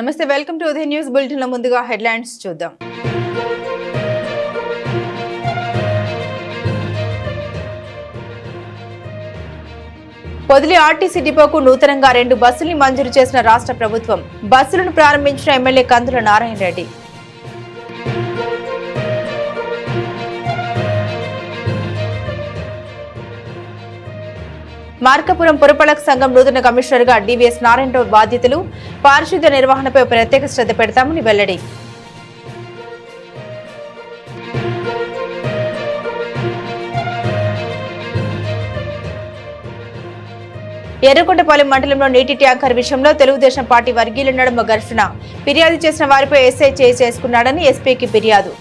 నమస్తే, welcome to Udaya news bulletin. లో ముందుగా హెడ్లైన్స్ చూద్దాం. పొదిలి ఆర్టీసీ డిపోకు నూతనంగా 2 బస్సుల్ని మంజూరు చేసిన రాష్ట్ర ప్రభుత్వం. బస్సులను ప్రారంభించిన ఎమ్మెల్యే కందుల నారాయణ రెడ్డి. మార్కాపురం పురపాలక సంఘం నూతన కమిషనర్ గా డివిఎస్ నారాయణరావు బాధ్యతలు. పారిశుద్ధ్య నిర్వహణపై ప్రత్యేక శ్రద్ధ పెడతామని వెల్లడి. ఎర్రగొండపాలెం మండలంలో నీటి ట్యాంకర్ విషయంలో తెలుగుదేశం పార్టీ వర్గీయుల నడుమ ఘర్షణ. ఫిర్యాదు చేసిన వారిపై ఎస్ఐ చేసుకున్నాడని ఎస్పీకి ఫిర్యాదు.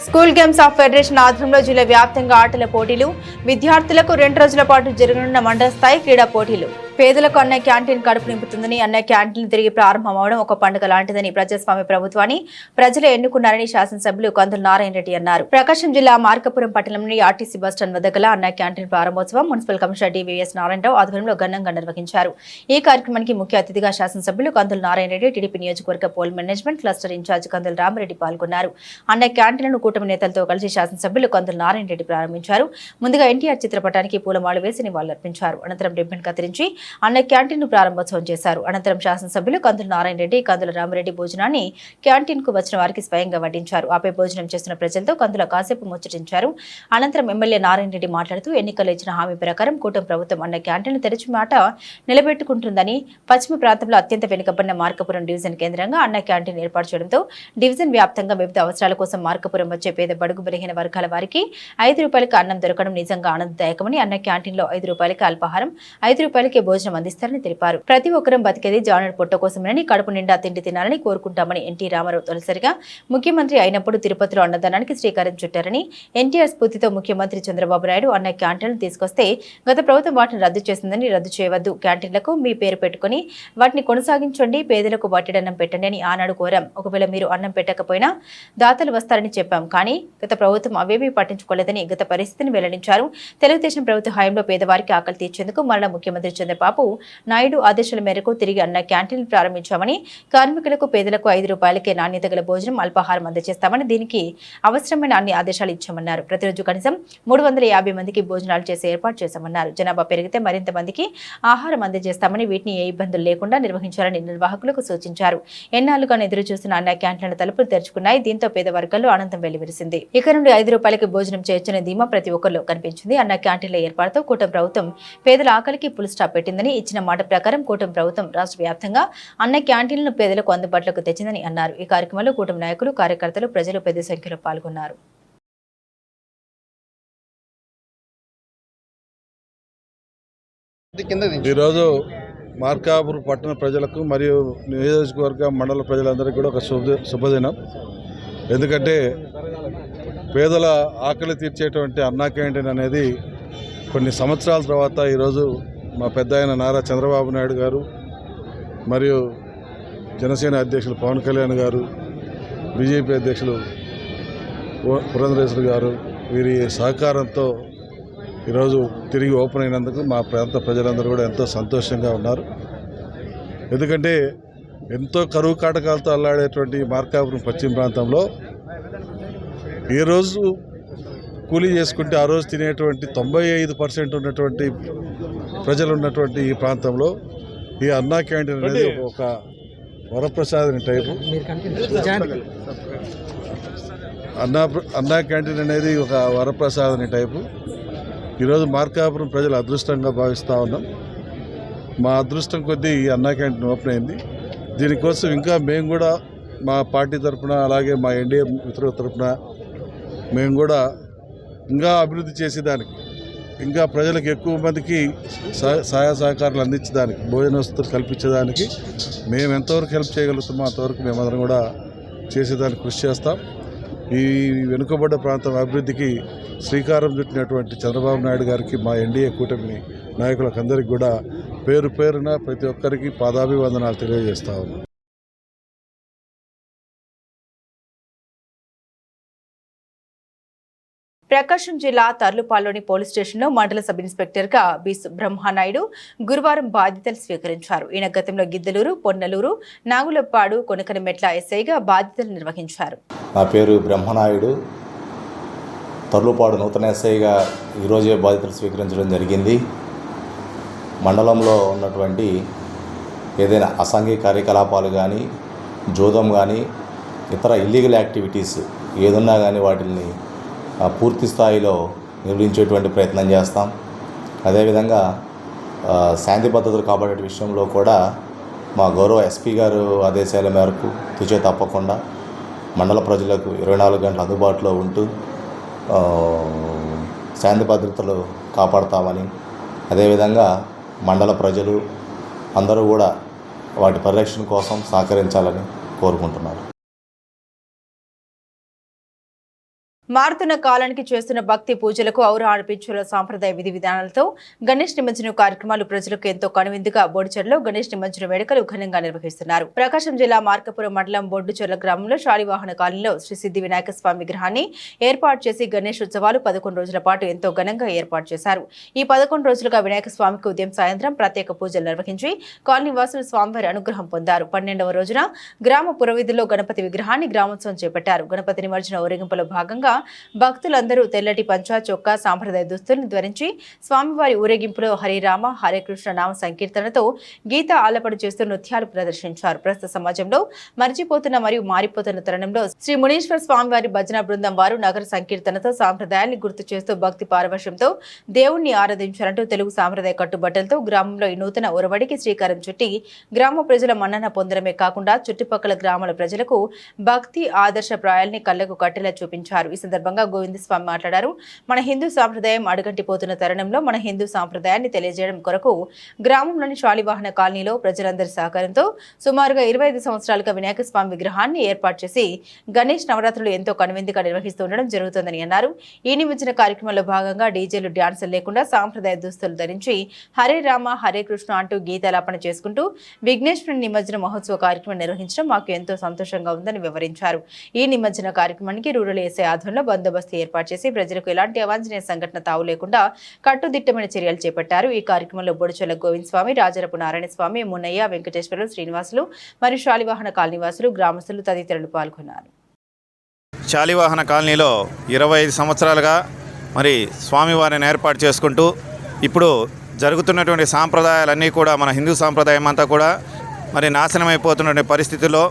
స్కూల్ గేమ్స్ ఆఫ్ ఫెడరేషన్ ఆధ్వర్యంలో జిల్లా వ్యాప్తంగా ఆటల పోటీలు. విద్యార్థులకు 2 రోజుల పాటు జరగనున్న మండల స్థాయి క్రీడా పోటీలు. పేదలకు అన్న క్యాంటీన్ కడుపు నింపుతుందని, అన్న క్యాంటీన్ తిరిగి ప్రారంభమవడం ఒక పండుగ లాంటిదని ప్రజాస్వామ్య ప్రభుత్వాన్ని ప్రజలు ఎన్నుకున్నారని శాసనసభ్యులు కందుల నారాయణ రెడ్డి అన్నారు. ప్రకాశం జిల్లా మార్కాపురం పట్టణంలోని ఆర్టీసీ బస్టాండ్ వద్ద గల అన్న క్యాంటీన్ ప్రారంభోత్సవం మున్సిపల్ కమిషనర్ డివిఎస్ నారాయణరావు ఆధ్వర్యంలో ఘనంగా నిర్వహించారు. ఈ కార్యక్రమానికి ముఖ్య అతిథిగా శాసనసభ్యులు కందుల నారాయణ రెడ్డి, టీడీపీ నియోజకవర్గ పోల్ మేనేజ్మెంట్ క్లస్టర్ ఇన్ఛార్జ్ కందుల రామరెడ్డి పాల్గొన్నారు. అన్న క్యాంటీన్లను కూటమి నేతలతో కలిసి శాసనసభ్యులు కందుల నారాయణ రెడ్డి ప్రారంభించారు. ముందుగా ఎన్టీఆర్ చిత్రపటానికి పూలమాల వేసి నివాళులర్పించారు. అనంతరం రిబ్బన్ కత్తిరించి అన్న క్యాంటీన్ ను ప్రారంభోత్సవం చేశారు. అనంతరం శాసనసభ్యులు కందుల నారాయణ రెడ్డి, కందుల రామరెడ్డి భోజనాన్ని క్యాంటీన్ కు వచ్చిన వారికి స్వయంగా వడ్డించారు. ఆపై భోజనం చేస్తున్న ప్రజలతో కందుల కాసేపు ముచ్చటించారు. అనంతరం ఎమ్మెల్యే నారాయణ రెడ్డి మాట్లాడుతూ ఎన్నికల్లో ఇచ్చిన హామీ ప్రకారం కూటమి ప్రభుత్వం అన్న క్యాంటీన్లు తెరిచి మాట నిలబెట్టుకుంటుందని, పశ్చిమ ప్రాంతంలో అత్యంత వెనుకబడిన మార్కాపురం డివిజన్ కేంద్రంగా అన్న క్యాంటీన్ ఏర్పాటు చేయడంతో డివిజన్ వ్యాప్తంగా వివిధ అవసరాల కోసం మార్కాపురం వచ్చే పేద బడుగు బలహీన వర్గాల వారికి 5 రూపాయలకి అన్నం దొరకడం నిజంగా ఆనందదాయకమని, అన్న క్యాంటీన్ లో 5 రూపాయలకి అల్పాహారం, 5 రూపాయలకి భోజనం అందిస్తారని తెలిపారు. ప్రతి ఒక్కరం బతికేది జానెడు పొట్ట కోసమేనని, కడుపు నిండా తిండి తినాలని కోరుకుంటామని ఎన్టీ రామారావు తొలిసారిగా ముఖ్యమంత్రి అయినప్పుడు తిరుపతిలో అన్నదానానికి శ్రీకారం చుట్టారని, ఎన్టీఆర్ స్ఫూర్తితో ముఖ్యమంత్రి చంద్రబాబు నాయుడు అన్న క్యాంటీన్లు తీసుకొస్తే గత ప్రభుత్వం వాటిని రద్దు చేసిందని, రద్దు చేయవద్దు, క్యాంటీన్లకు మీ పేరు పెట్టుకుని వాటిని కొనసాగించండి, పేదలకు వడ్డీడన్నం పెట్టండి అని ఆనాడు కోరాం. ఒకవేళ మీరు అన్నం పెట్టకపోయినా దాతలు వస్తారని చెప్పాం. కానీ గత ప్రభుత్వం అవేమీ పట్టించుకోలేదని గత పరిస్థితిని వెల్లడించారు. తెలుగుదేశం ప్రభుత్వ హయాంలో పేదవారికి ఆకలి తీర్చేందుకు మరణ ముఖ్యమంత్రి చంద్రబాబు నాయుడు ఆదేశాల మేరకు తిరిగి అన్న క్యాంటీన్లు ప్రారంభించామని, కార్మికులకు పేదలకు 5 రూపాయలకే నాణ్యత గల భోజనం అల్పాహారం అందజేస్తామని, దీనికి అవసరమైన అన్ని ఆదేశాలు ఇచ్చామన్నారు. ప్రతిరోజు కనీసం 350 మందికి భోజనాలు చేసే ఏర్పాటు చేశామన్నారు. జనాభా పెరిగితే మరింత మందికి ఆహారం అందజేస్తామని, వీటిని ఏ ఇబ్బందులు లేకుండా నిర్వహించాలని నిర్వాహకులకు సూచించారు. ఎన్నాళ్లుగా ఎదురు చూస్తున్న అన్న క్యాంటీన్ల తలుపులు తెరుచుకున్నాయి. దీంతో పేద వర్గాల్లో ఆనందం వెల్లివిరిసింది. ఇక నుండి 5 రూపాయలకి భోజనం చేయొచ్చనే ధీమా ప్రతి ఒక్కరిలో కనిపించింది. అన్న క్యాంటీన్ల ఏర్పాటుతో కూటమి ప్రభుత్వం పేదల ఆకలికి ఫుల్ స్టాప్ పెట్టిందని, ఇచ్చిన మాట ప్రకారం కూటమి ప్రభుత్వం రాష్ట్ర వ్యాప్తంగా అన్న క్యాంటీన్లను పేదలకు అందుబాటులోకి తెచ్చిందని అన్నారు. ఈ కార్యక్రమంలో కూటమి నాయకులు, కార్యకర్తలు, ప్రజలు పెద్ద సంఖ్యలో పాల్గొన్నారు. ఈరోజు మార్కాపురం పట్టణ ప్రజలకు మరియు నియోజకవర్గ మండల ప్రజలందరికీ కూడా ఒక శుభదినం. ఎందుకంటే పేదల ఆకలి తీర్చేటువంటి అన్నా క్యాంటీన్ అనేది కొన్ని సంవత్సరాల తర్వాత ఈరోజు మా పెద్ద ఆయన నారా చంద్రబాబు నాయుడు గారు మరియు జనసేన అధ్యక్షులు పవన్ కళ్యాణ్ గారు, బీజేపీ అధ్యక్షులు పురంధరేశ్వరి గారు, వీరి సహకారంతో ఈరోజు తిరిగి ఓపెన్ అయినందుకు మా ప్రాంత ప్రజలందరూ కూడా ఎంతో సంతోషంగా ఉన్నారు. ఎందుకంటే ఎంతో కరువు కాటకాలతో అల్లాడేటువంటి మార్కాపురం పశ్చిమ ప్రాంతంలో ఏ రోజు కూలీ చేసుకుంటే ఆ రోజు తినేటువంటి 95% ఉన్నటువంటి ప్రజలు ఉన్నటువంటి ఈ ప్రాంతంలో ఈ అన్నా క్యాంటీన్ అనేది ఒక వరప్రసాదని టైపు. అన్నా క్యాంటీన్ అనేది ఒక వరప్రసాదని టైపు. ఈరోజు మార్కాపురం ప్రజలు అదృష్టంగా భావిస్తూ ఉన్నాం. మా అదృష్టం కొద్దీ ఈ అన్నా క్యాంటీన్ ఓపెన్ అయింది. దీనికోసం ఇంకా మేము కూడా మా పార్టీ తరఫున, అలాగే మా ఎన్డీఏ మిత్రుల తరఫున మేము కూడా ఇంకా అభివృద్ధి చేసేదానికి, ఇంకా ప్రజలకు ఎక్కువ మందికి సహాయ సహకారాలు అందించడానికి, భోజన వసతులు కల్పించడానికి మేము ఎంతవరకు హెల్ప్ చేయగలుగుతామో అంతవరకు మేమందరం కూడా చేసేదానికి కృషి చేస్తాం. ఈ వెనుకబడ్డ ప్రాంతం అభివృద్ధికి శ్రీకారం చుట్టినటువంటి చంద్రబాబు నాయుడు గారికి, మా ఎన్డీఏ కూటమి నాయకులకు అందరికీ కూడా పేరు పేరున ప్రతి ఒక్కరికి పాదాభివందనాలు తెలియజేస్తా ఉన్నాం. ప్రకాశం జిల్లా తర్లుపాల్లోని పోలీస్ స్టేషన్లో మండల సబ్ ఇన్స్పెక్టర్గా బి బ్రహ్మనాయుడు గురువారం బాధ్యతలు స్వీకరించారు. ఈయన గతంలో గిద్దలూరు, పొన్నలూరు, నాగులపాడు, కొనకనమెట్ల ఎస్ఐగా బాధ్యతలు నిర్వహించారు. నా పేరు బ్రహ్మనాయుడు. తర్లుపాడు నూతన ఎస్ఐగా ఈరోజే బాధ్యతలు స్వీకరించడం జరిగింది. మండలంలో ఉన్నటువంటి ఏదైనా అసాంఘిక కార్యకలాపాలు కానీ, జోదం కానీ, ఇతర ఇల్లీగల్ యాక్టివిటీస్ ఏదున్నా కానీ వాటిని పూర్తి స్థాయిలో నిర్వహించేటువంటి ప్రయత్నం చేస్తాం. అదేవిధంగా శాంతి భద్రతలు కాపాడే విషయంలో కూడా మా గౌరవ ఎస్పీ గారు ఆదేశాల మేరకు తుచే తప్పకుండా మండల ప్రజలకు 24 గంటలు అందుబాటులో ఉంటూ శాంతి భద్రతలు కాపాడుతామని, అదేవిధంగా మండల ప్రజలు అందరూ కూడా వాటి పరిరక్షణ కోసం సహకరించాలని కోరుకుంటున్నారు. మారుతున్న కాలానికి చేస్తున్న భక్తి పూజలకు ఔరా అనిపించుల సాంప్రదాయ విధి విధానాలతో గణేష్ నిమజ్జన కార్యక్రమాలు ప్రజలకు ఎంతో కనువిందుగా బొడ్డుచెర్లలో గణేష్ నిమజ్జన వేడుకలు ఘనంగా నిర్వహిస్తున్నారు. ప్రకాశం జిల్లా మార్కాపురం మండలం బొడ్డుచెర్ల గ్రామంలో శాలివాహన కాలనీలో శ్రీ సిద్ధి వినాయక స్వామి విగ్రహాన్ని ఏర్పాటు చేసి గణేష్ ఉత్సవాలు 11 రోజుల పాటు ఎంతో ఘనంగా ఏర్పాటు చేశారు. ఈ 11 రోజులుగా వినాయక స్వామికి ఉదయం సాయంత్రం ప్రత్యేక పూజలు నిర్వహించి కాలనీ వాసులు స్వామివారి అనుగ్రహం పొందారు. 12వ రోజున గ్రామ పురవీధుల్లో గణపతి విగ్రహాన్ని గ్రామోత్సవం చేపట్టారు. గణపతి నిమజ్జన ఊరేగింపులో భాగంగా భక్తులందరూ తెల్లటి పంచా చొక్కా సాంప్రదాయ దుస్తులను ధరించి స్వామివారి ఊరేగింపులో హరిరామ హరే కృష్ణ నామ సంకీర్తనతో గీత ఆలపన చేస్తూ నృత్యాలు ప్రదర్శించారు. ప్రస్తుత సమాజంలో మర్చిపోతున్న మరియు మారిపోతున్న తరుణంలో శ్రీ మునీశ్వర స్వామివారి భజన బృందం వారు నగర సంకీర్తనతో సాంప్రదాయాన్ని గుర్తు చేస్తూ భక్తి పారవశ్యంతో దేవుణ్ణి ఆరాధించారంటూ తెలుగు సాంప్రదాయ కట్టుబట్టలతో గ్రామంలో ఈ నూతన ఒరవడికి శ్రీకారం చుట్టి గ్రామ ప్రజల మన్నన పొందడమే కాకుండా చుట్టుపక్కల గ్రామాల ప్రజలకు భక్తి ఆదర్శప్రాయాల్ని కళ్లకు కట్టేలా చూపించారు. ఈ సందర్భంగా గోవిందస్వామి మాట్లాడారు. మన హిందూ సాంప్రదాయం అడుగంటిపోతున్న తరుణంలో మన హిందూ సాంప్రదాయాన్ని తెలియజేయడం కొరకు గ్రామంలోని శాలివాహన కాలనీలో ప్రజలందరి సహకారంతో సుమారుగా 25 సంవత్సరాలుగా వినాయక స్వామి విగ్రహాన్ని ఏర్పాటు చేసి గణేష్ నవరాత్రులు ఎంతో కనువిందుగా నిర్వహిస్తుండడం జరుగుతుందని అన్నారు. ఈ నిమజ్జన కార్యక్రమంలో భాగంగా డీజేలు డ్యాన్సులు లేకుండా సాంప్రదాయ దుస్తులు ధరించి హరే రామ హరే కృష్ణ అంటూ గీతాలాపన చేసుకుంటూ విఘ్నేశ్వరుని నిమజ్జన మహోత్సవ కార్యక్రమం నిర్వహించడం మాకు ఎంతో సంతోషంగా ఉందని వివరించారు. ఈ నిమజ్జన కార్యక్రమానికి రూరల్ ఎస్ఐ ఆధ్వర్యంలో బందోబస్తు ఏర్పాటు చేసి ప్రజలకు ఎలాంటి అవాంఛనీయ సంఘటన తావు లేకుండా కట్టుదిట్టమైన చర్యలు చేపట్టారు. ఈ కార్యక్రమంలో బొడుచెల గోవింద్ స్వామి, రాజరపు నారాయణ స్వామి, మున్నయ్య, వెంకటేశ్వరులు, శ్రీనివాసులు మరియు శాలివాహన కాలనీవాసులు, గ్రామస్తులు తదితరులు పాల్గొన్నారు. శాలివాహన కాలనీలో 25 సంవత్సరాలుగా మరి స్వామివారిని ఏర్పాటు చేసుకుంటూ ఇప్పుడు జరుగుతున్నటువంటి సాంప్రదాయాలన్నీ కూడా మన హిందూ సాంప్రదాయం అంతా కూడా మరి నాశనమైపోతున్న పరిస్థితుల్లో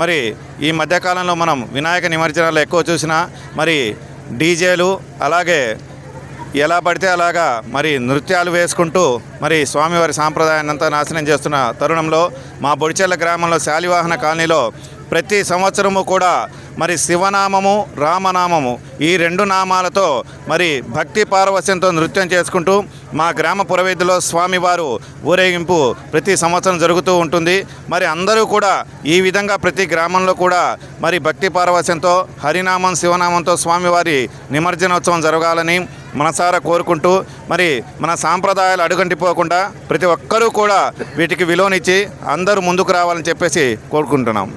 మరి ఈ మధ్యకాలంలో మనం వినాయక నిమజ్జనాలు ఎక్కువ చూసినా మరి డీజేలు అలాగే ఎలా పడితే అలాగా మరి నృత్యాలు వేసుకుంటూ మరి స్వామివారి సాంప్రదాయాన్ని అంతా నాశనం చేస్తున్న తరుణంలో మా బొడిచెర్ల గ్రామంలో శాలివాహన కాలనీలో ప్రతి సంవత్సరము కూడా మరి శివనామము రామనామము ఈ 2 నామాలతో మరి భక్తి పారవస్యంతో నృత్యం చేసుకుంటూ మా గ్రామ పురవీధిలో స్వామివారు ఊరేగింపు ప్రతి సంవత్సరం జరుగుతూ ఉంటుంది. మరి అందరూ కూడా ఈ విధంగా ప్రతి గ్రామంలో కూడా మరి భక్తి పారవస్యంతో హరినామం శివనామంతో స్వామివారి నిమజ్జనోత్సవం జరగాలని మనసారా కోరుకుంటూ మరి మన సాంప్రదాయాలు అడుగంటిపోకుండా ప్రతి ఒక్కరూ కూడా వీటికి విలువనిచ్చి అందరూ ముందుకు రావాలని చెప్పేసి కోరుకుంటున్నాం.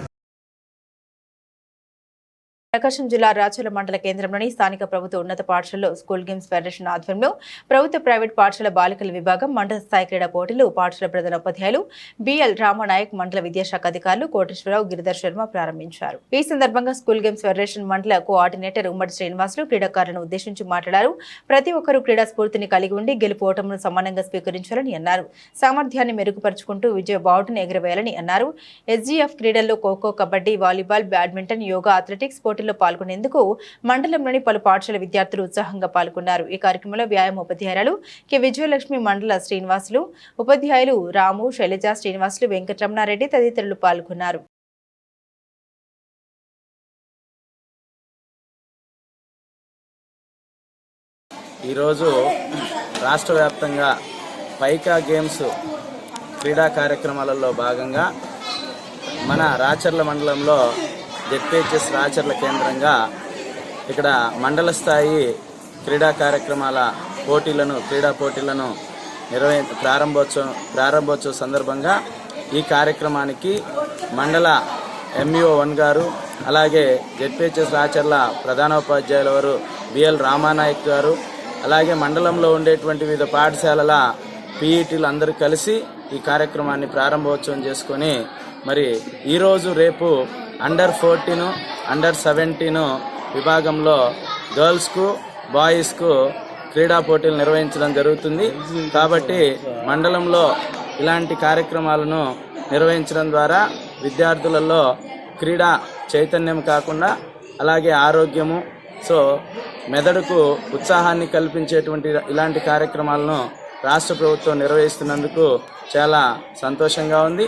ప్రకాశం జిల్లా రాచర్ల మండల కేంద్రంలోని స్థానిక ప్రభుత్వ ఉన్నత పాఠశాలలో స్కూల్ గేమ్స్ ఫెడరేషన్ ఆధ్వర్యంలో ప్రభుత్వ ప్రైవేట్ పాఠశాల బాలికల విభాగం మండల స్థాయి క్రీడా పోటీలు పాఠశాల ప్రధాన ఉపాధ్యాయులు బిఎల్ రామనాయక్, మండల విద్యాశాఖ అధికారులు కోటేశ్వరరావు, గిరిధర్ శర్మ ప్రారంభించారు. ఈ సందర్భంగా స్కూల్ గేమ్స్ ఫెడరేషన్ మండల కోఆర్డినేటర్ ఉమ్మడి శ్రీనివాసులు క్రీడాకారులను ఉద్దేశించి మాట్లాడారు. ప్రతి ఒక్కరూ క్రీడా స్ఫూర్తిని కలిగి ఉండి గెలుపు ఓటమును సమానంగా స్వీకరించాలని అన్నారు. సామర్థ్యాన్ని మెరుగుపరుచుకుంటూ విజయ బావుటను ఎగురవేయాలని అన్నారు. ఎస్జీఎఫ్ క్రీడల్లో kho kho, kabaddi, volleyball, badminton, yoga, athletics పోటీల్లో పాల్గొనేందుకు మండలంలోని పలు పాఠశాల విద్యార్థులు ఉత్సాహంగా పాల్గొన్నారు. ఈ కార్యక్రమంలో వ్యాయామ ఉపాధ్యాయులు కె విజయలక్ష్మి, మండల శ్రీనివాసులు, ఉపాధ్యాయులు రాము, శైలజ, శ్రీనివాసులు, వెంకటరమణారెడ్డి తదితరులు పాల్గొన్నారు. ఈరోజు రాష్ట్ర వ్యాప్తంగా పైకా గేమ్స్ క్రీడా కార్యక్రమాలలో భాగంగా మన రాచర్ల మండలంలో జెడ్పీహెచ్ఎస్ రాచర్ల కేంద్రంగా ఇక్కడ మండల స్థాయి క్రీడా కార్యక్రమాల క్రీడా పోటీలను ప్రారంభోత్సవ సందర్భంగా ఈ కార్యక్రమానికి మండల MUO1 గారు అలాగే జెడ్పీహెచ్ఎస్ రాచర్ల ప్రధానోపాధ్యాయుల వారు బిఎల్ రామానాయక్ గారు, అలాగే మండలంలో ఉండేటువంటి వివిధ పాఠశాలల పీఈటీలు అందరూ కలిసి ఈ కార్యక్రమాన్ని ప్రారంభోత్సవం చేసుకొని మరి ఈరోజు రేపు అండర్ 14, అండర్ 17 విభాగంలో గర్ల్స్కు బాయ్స్కు క్రీడా పోటీలు నిర్వహించడం జరుగుతుంది. కాబట్టి మండలంలో ఇలాంటి కార్యక్రమాలను నిర్వహించడం ద్వారా విద్యార్థులలో క్రీడా చైతన్యం కాకుండా అలాగే ఆరోగ్యము, మెదడుకు ఉత్సాహాన్ని కల్పించేటువంటి ఇలాంటి కార్యక్రమాలను రాష్ట్ర ప్రభుత్వం నిర్వహిస్తున్నందుకు చాలా సంతోషంగా ఉంది.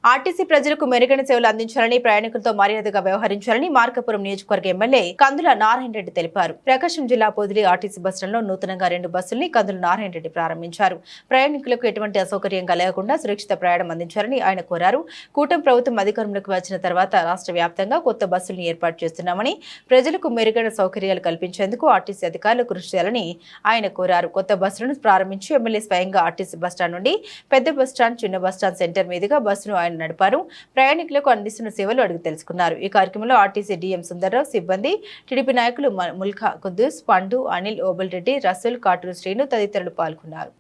ఆర్టీసీ ప్రజలకు మెరుగైన సేవలు అందించాలని, ప్రయాణికులతో మర్యాదగా వ్యవహరించాలని మార్కాపురం నియోజకవర్గ ఎమ్మెల్యే కందుల నారాయణ రెడ్డి తెలిపారు. ప్రకాశం జిల్లా పొదిలి ఆర్టీసీ బస్సులలో నూతనంగా 2 బస్సుల్ని కందుల నారాయణ రెడ్డి ప్రారంభించారు. ప్రయాణికులకు ఎటువంటి అసౌకర్యం కలగకుండా సురక్షిత ప్రయాణం అందించాలని ఆయన కోరారు. కూటమి ప్రభుత్వం అధికారంలోకి వచ్చిన తర్వాత రాష్ట్ర వ్యాప్తంగా కొత్త బస్సుల్ని ఏర్పాటు చేస్తున్నామని, ప్రజలకు మెరుగైన సౌకర్యాలు కల్పించేందుకు ఆర్టీసీ అధికారులు కృషి చేయాలని ఆయన కోరారు. కొత్త బస్సులను ప్రారంభించి ఎమ్మెల్యే స్వయంగా ఆర్టీసీ బస్టాండ్ నుండి పెద్ద బస్టాండ్, చిన్న బస్టాండ్ సెంటర్ మీదుగా బస్సును ఆయన నడిపారు. ప్రయాణికులకు అందిస్తున్న సేవలు అడిగి తెలుసుకున్నారు. ఈ కార్యక్రమంలో ఆర్టీసీ డిఎం సుందర్రావు, సిబ్బంది, టీడీపీ నాయకులు ముల్కా కుద్దూస్, పండు, అనిల్, ఓబుల్ రెడ్డి, రసూల్, కాటూరు శ్రీను తదితరులు పాల్గొన్నారు.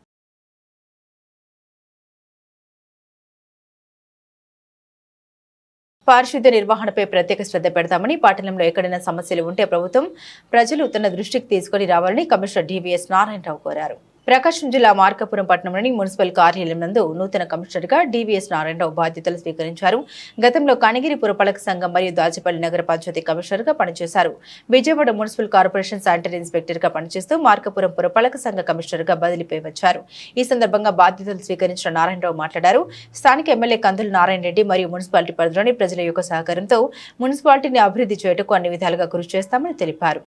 పారిశుద్ధ్య నిర్వహణపై ప్రత్యేక శ్రద్ధ పెడతామని, పట్టణంలో ఎక్కడైనా సమస్యలు ఉంటే ప్రభుత్వం ప్రజలు తన దృష్టికి తీసుకుని రావాలని కమిషనర్ డివిఎస్ నారాయణరావు కోరారు. ప్రకాశం జిల్లా మార్కాపురం పట్టణంలోని మున్సిపల్ కార్యాలయం నందు నూతన కమిషనర్గా డివిఎస్ నారాయణరావు బాధ్యతలు స్వీకరించారు. గతంలో కనిగిరి పురపాలక సంఘం మరియు దాచేపల్లి నగర పంచాయతీ కమిషనర్గా పనిచేశారు. విజయవాడ మున్సిపల్ కార్పొరేషన్ శానిటరీ ఇన్స్పెక్టర్గా పనిచేస్తూ మార్కాపురం పురపాలక సంఘ కమిషనర్గా బదిలీపై వచ్చారు. ఈ సందర్భంగా బాధ్యతలు స్వీకరించిన నారాయణరావు మాట్లాడారు. స్థానిక ఎమ్మెల్యే కందుల నారాయణ రెడ్డి మరియు మున్సిపాలిటీ పరిధిలోని ప్రజల యొక్క సహకారంతో మున్సిపాలిటీని అభివృద్ధి చేయటకు అన్ని విధాలుగా కృషి చేస్తామని తెలిపారు.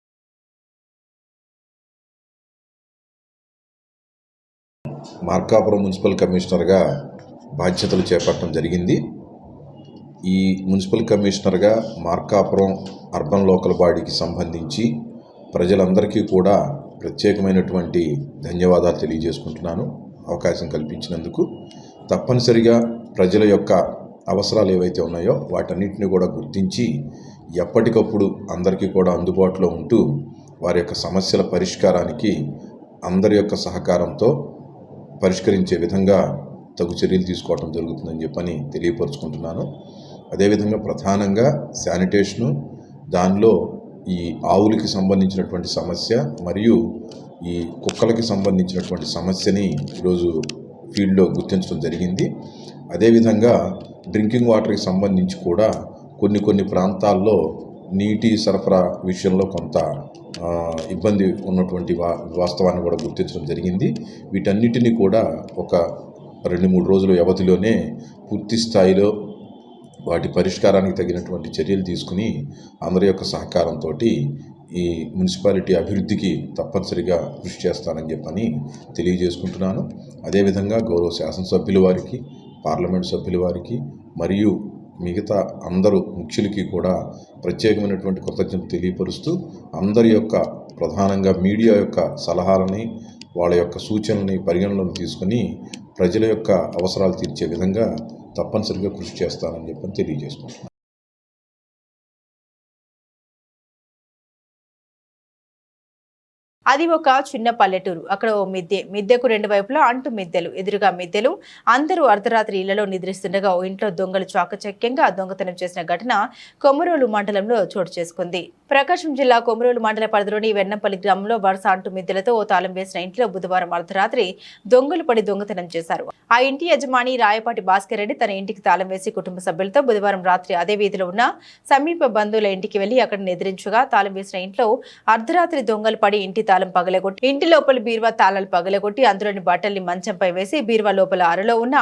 మార్కాపురం మున్సిపల్ కమిషనర్గా బాధ్యతలు చేపట్టడం జరిగింది. ఈ మున్సిపల్ కమిషనర్గా మార్కాపురం అర్బన్ లోకల్ బాడీకి సంబంధించి ప్రజలందరికీ కూడా ప్రత్యేకమైనటువంటి ధన్యవాదాలు తెలియజేసుకుంటున్నాను. అవకాశం కల్పించినందుకు. తప్పనిసరిగా ప్రజల యొక్క అవసరాలు ఏవైతే ఉన్నాయో వాటన్నిటిని కూడా గుర్తించి ఎప్పటికప్పుడు అందరికీ కూడా అందుబాటులో ఉంటూ వారి యొక్క సమస్యల పరిష్కారానికి అందరి యొక్క సహకారంతో పరిష్కరించే విధంగా తగు చర్యలు తీసుకోవడం జరుగుతుందని చెప్పని తెలియపరుచుకుంటున్నాను. అదేవిధంగా ప్రధానంగా శానిటేషను, దానిలో ఈ ఆవులకి సంబంధించినటువంటి సమస్య మరియు ఈ కుక్కలకి సంబంధించినటువంటి సమస్యని ఈరోజు ఫీల్డ్లో గుర్తించడం జరిగింది. అదేవిధంగా డ్రింకింగ్ వాటర్కి సంబంధించి కూడా కొన్ని ప్రాంతాల్లో నీటి సరఫరా విషయంలో కొంత ఇబ్బంది ఉన్నటువంటి వాస్తవాన్ని కూడా గుర్తించడం జరిగింది. వీటన్నిటినీ కూడా ఒక 2-3 రోజుల వ్యవధిలోనే పూర్తి స్థాయిలో వాటి పరిష్కారానికి తగినటువంటి చర్యలు తీసుకుని అందరి యొక్క సహకారంతో ఈ మున్సిపాలిటీ అభివృద్ధికి తప్పనిసరిగా కృషి చేస్తానని చెప్పని తెలియజేసుకుంటున్నాను. అదేవిధంగా గౌరవ శాసనసభ్యుల వారికి, పార్లమెంటు సభ్యుల వారికి మరియు మిగతా అందరూ ముఖ్యులకి కూడా ప్రత్యేకమైనటువంటి కృతజ్ఞతలు తెలియపరుస్తూ అందరి యొక్క ప్రధానంగా మీడియా యొక్క సలహాలని, వాళ్ళ యొక్క సూచనల్ని పరిగణలోకి తీసుకుని ప్రజల యొక్క అవసరాలు తీర్చే విధంగా తప్పనిసరిగా కృషి చేస్తానని చెప్పని తెలియజేసుకుంటున్నాను. అది ఒక చిన్న పల్లెటూరు. అక్కడ ఓ మిద్దెకు 2 వైపులా అంటు మిద్దెలు, ఎదురుగా మిద్దెలు. అందరూ అర్ధరాత్రి ఇళ్లలో నిద్రిస్తుండగా ఓ ఇంట్లో దొంగలు చాకచక్యంగా దొంగతనం చేసిన ఘటన కొమరోలు మండలంలో చోటు చేసుకుంది. ప్రకాశం జిల్లా కొమరోలు మండల పరిధిలోని వెన్నంపల్లి గ్రామంలో వరుస అంటు మిద్దెలతో ఓ తాళం వేసిన ఇంట్లో బుధవారం అర్ధరాత్రి దొంగలు పడి దొంగతనం చేశారు. ఆ ఇంటి యజమాని రాయపాటి భాస్కర్ రెడ్డి తన ఇంటికి తాళం వేసి కుటుంబ సభ్యులతో బుధవారం రాత్రి అదే వీధిలో ఉన్న సమీప బంధువుల ఇంటికి వెళ్లి అక్కడ నిద్రించగా తాళం వేసిన ఇంట్లో అర్ధరాత్రి దొంగలు పడి ఇంటి తాళం పగలగొట్టి ఇంటి లోపల బీరువా తాళాలు పగలగొట్టి అందులోని బట్టల్ని మంచంపై వేసి బీరువా లోపల అరలో ఉన్న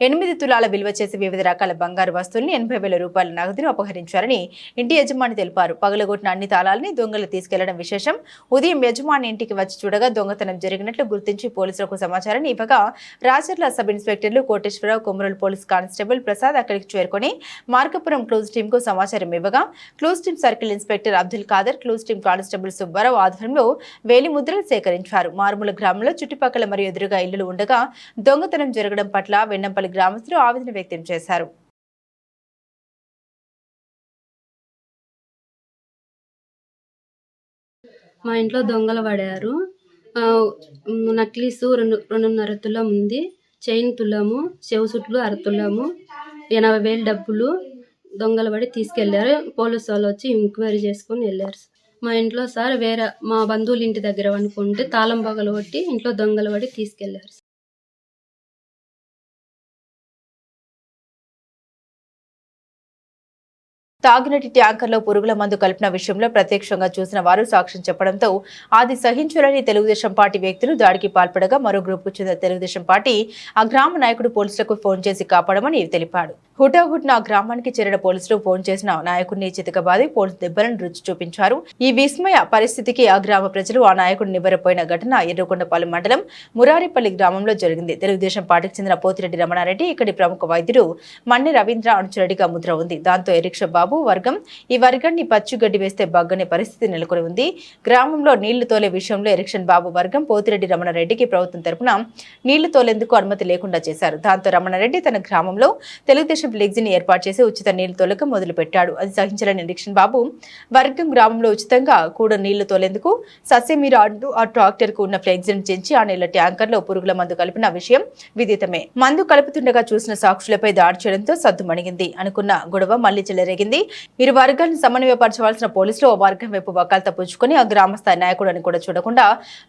8 తులాల విలువ చేసి వివిధ రకాల బంగారు వస్తువుల్ని 80,000 రూపాయల నగదును అపహరించారని ఇంటి యజమాని తెలిపారు. పగలగొట్టిన అన్ని తాళాలని దొంగలు తీసుకెళ్లడం విశేషం. ఉదయం యజమాని ఇంటికి వచ్చి చూడగా దొంగతనం జరిగినట్లు గుర్తించి పోలీసులకు సమాచారాన్ని ఇవ్వగా రాచర్ల సబ్ ఇన్స్పెక్టర్లు కోటేశ్వరరావు, కొమరోలు పోలీస్ కానిస్టేబుల్ ప్రసాద్ అక్కడికి చేరుకుని మార్కాపురం క్లూజ్ టీమ్ కు సమాచారం ఇవ్వగా clues team circle inspector Abdul Khader, clues team constable Subbarao ఆధ్వర్యంలో వేలి ముద్రలు సేకరించారు. మారుమూల గ్రామంలో చుట్టుపక్కల మరియు ఎదురుగా ఇళ్లు ఉండగా దొంగతనం జరగడం పట్ల వెన్నంపల్లి గ్రామస్తులు ఆవేదన వ్యక్తం చేశారు. మా ఇంట్లో దొంగలు పడారు. నక్లీసు 2.5 తులం ఉంది, చైన్ తులము, చెవు సుట్లు 1/2 తులము, 80,000 డబ్బులు దొంగలు పడి తీసుకెళ్లారు. పోలీసు వాళ్ళు వచ్చి ఎంక్వైరీ చేసుకొని వెళ్ళారు. మా ఇంట్లో సార్ వేరే మా బంధువుల ఇంటి దగ్గర అనుకుంటే తాళం పగలు కొట్టి ఇంట్లో దొంగలు పడి తీసుకెళ్లారు. తాగునీటి ట్యాంకర్లో పురుగుల మందు కలిపిన విషయంలో ప్రత్యక్షంగా చూసిన వారు సాక్ష్యం చెప్పడంతో అది సహించాలని తెలుగుదేశం పార్టీ వ్యక్తులు దాడికి పాల్పడగా మరో గ్రూపుకు చెందిన తెలుగుదేశం పార్టీ ఆ గ్రామ నాయకుడు పోలీసులకు ఫోన్ చేసి కాపాడమని తెలిపాడు. హుటాహుటిన ఆ గ్రామానికి చేరిన పోలీసులు ఫోన్ చేసిన నాయకుడిని చితకబాది పోలీసు దెబ్బలను రుచి చూపించారు. ఈ విస్మయ పరిస్థితికి ఆ గ్రామ ప్రజలు ఆ నాయకుడు నివ్వెరపోయిన ఘటన ఎర్రగొండపాలెం మండలం మురారిపల్లి గ్రామంలో జరిగింది. తెలుగుదేశం పార్టీకి చెందిన పోతిరెడ్డి రమణారెడ్డి ఇక్కడి ప్రముఖ వైద్యుడు మన్నె రవీంద్ర అనుచరుడిగా ముద్ర ఉంది. దాంతో ఎరిక్ష బాబు వర్గం ఈ వర్గాన్ని పచ్చుగడ్డి వేస్తే బగ్గనే పరిస్థితి నెలకొని ఉంది. గ్రామంలో నీళ్లు తోలే విషయంలో ఎరిక్షన్ బాబు వర్గం పోతిరెడ్డి రమణారెడ్డికి ప్రభుత్వం తరపున నీళ్లు తోలేందుకు అనుమతి లేకుండా చేశారు. దాంతో రమణారెడ్డి తన గ్రామంలో తెలుగుదేశం ఫ్లెక్సీని ఏర్పాటు చేసి ఉచిత నీళ్లు తోలక మొదలు పెట్టాడు. అది సహించలేని ఎరిక్షన్ బాబు వర్గం గ్రామంలో ఉచితంగా కూడా నీళ్లు తోలేందుకు సస్యమీర అంటూ ఆ ట్రాక్టర్ కు ఉన్న ఫ్లెక్సీని చించి ఆ నీళ్ల ట్యాంకర్ లో పురుగుల మందు కలిపిన విషయం విదితమే. మందు కలుపుతుండగా చూసిన సాక్షులపై దాడి చేయడంతో సద్దుమణిగింది. అనుకున్న గొడవ మళ్లీ చెలరేగింది. ఇరు వర్గాలను సమన్వయపరచవలసిన పోలీసులు ఓ వర్గం వైపు వకాల్తా పుచ్చుకొని ఆ గ్రామస్థాయి నాయకుడు అని కూడా చూడకుండా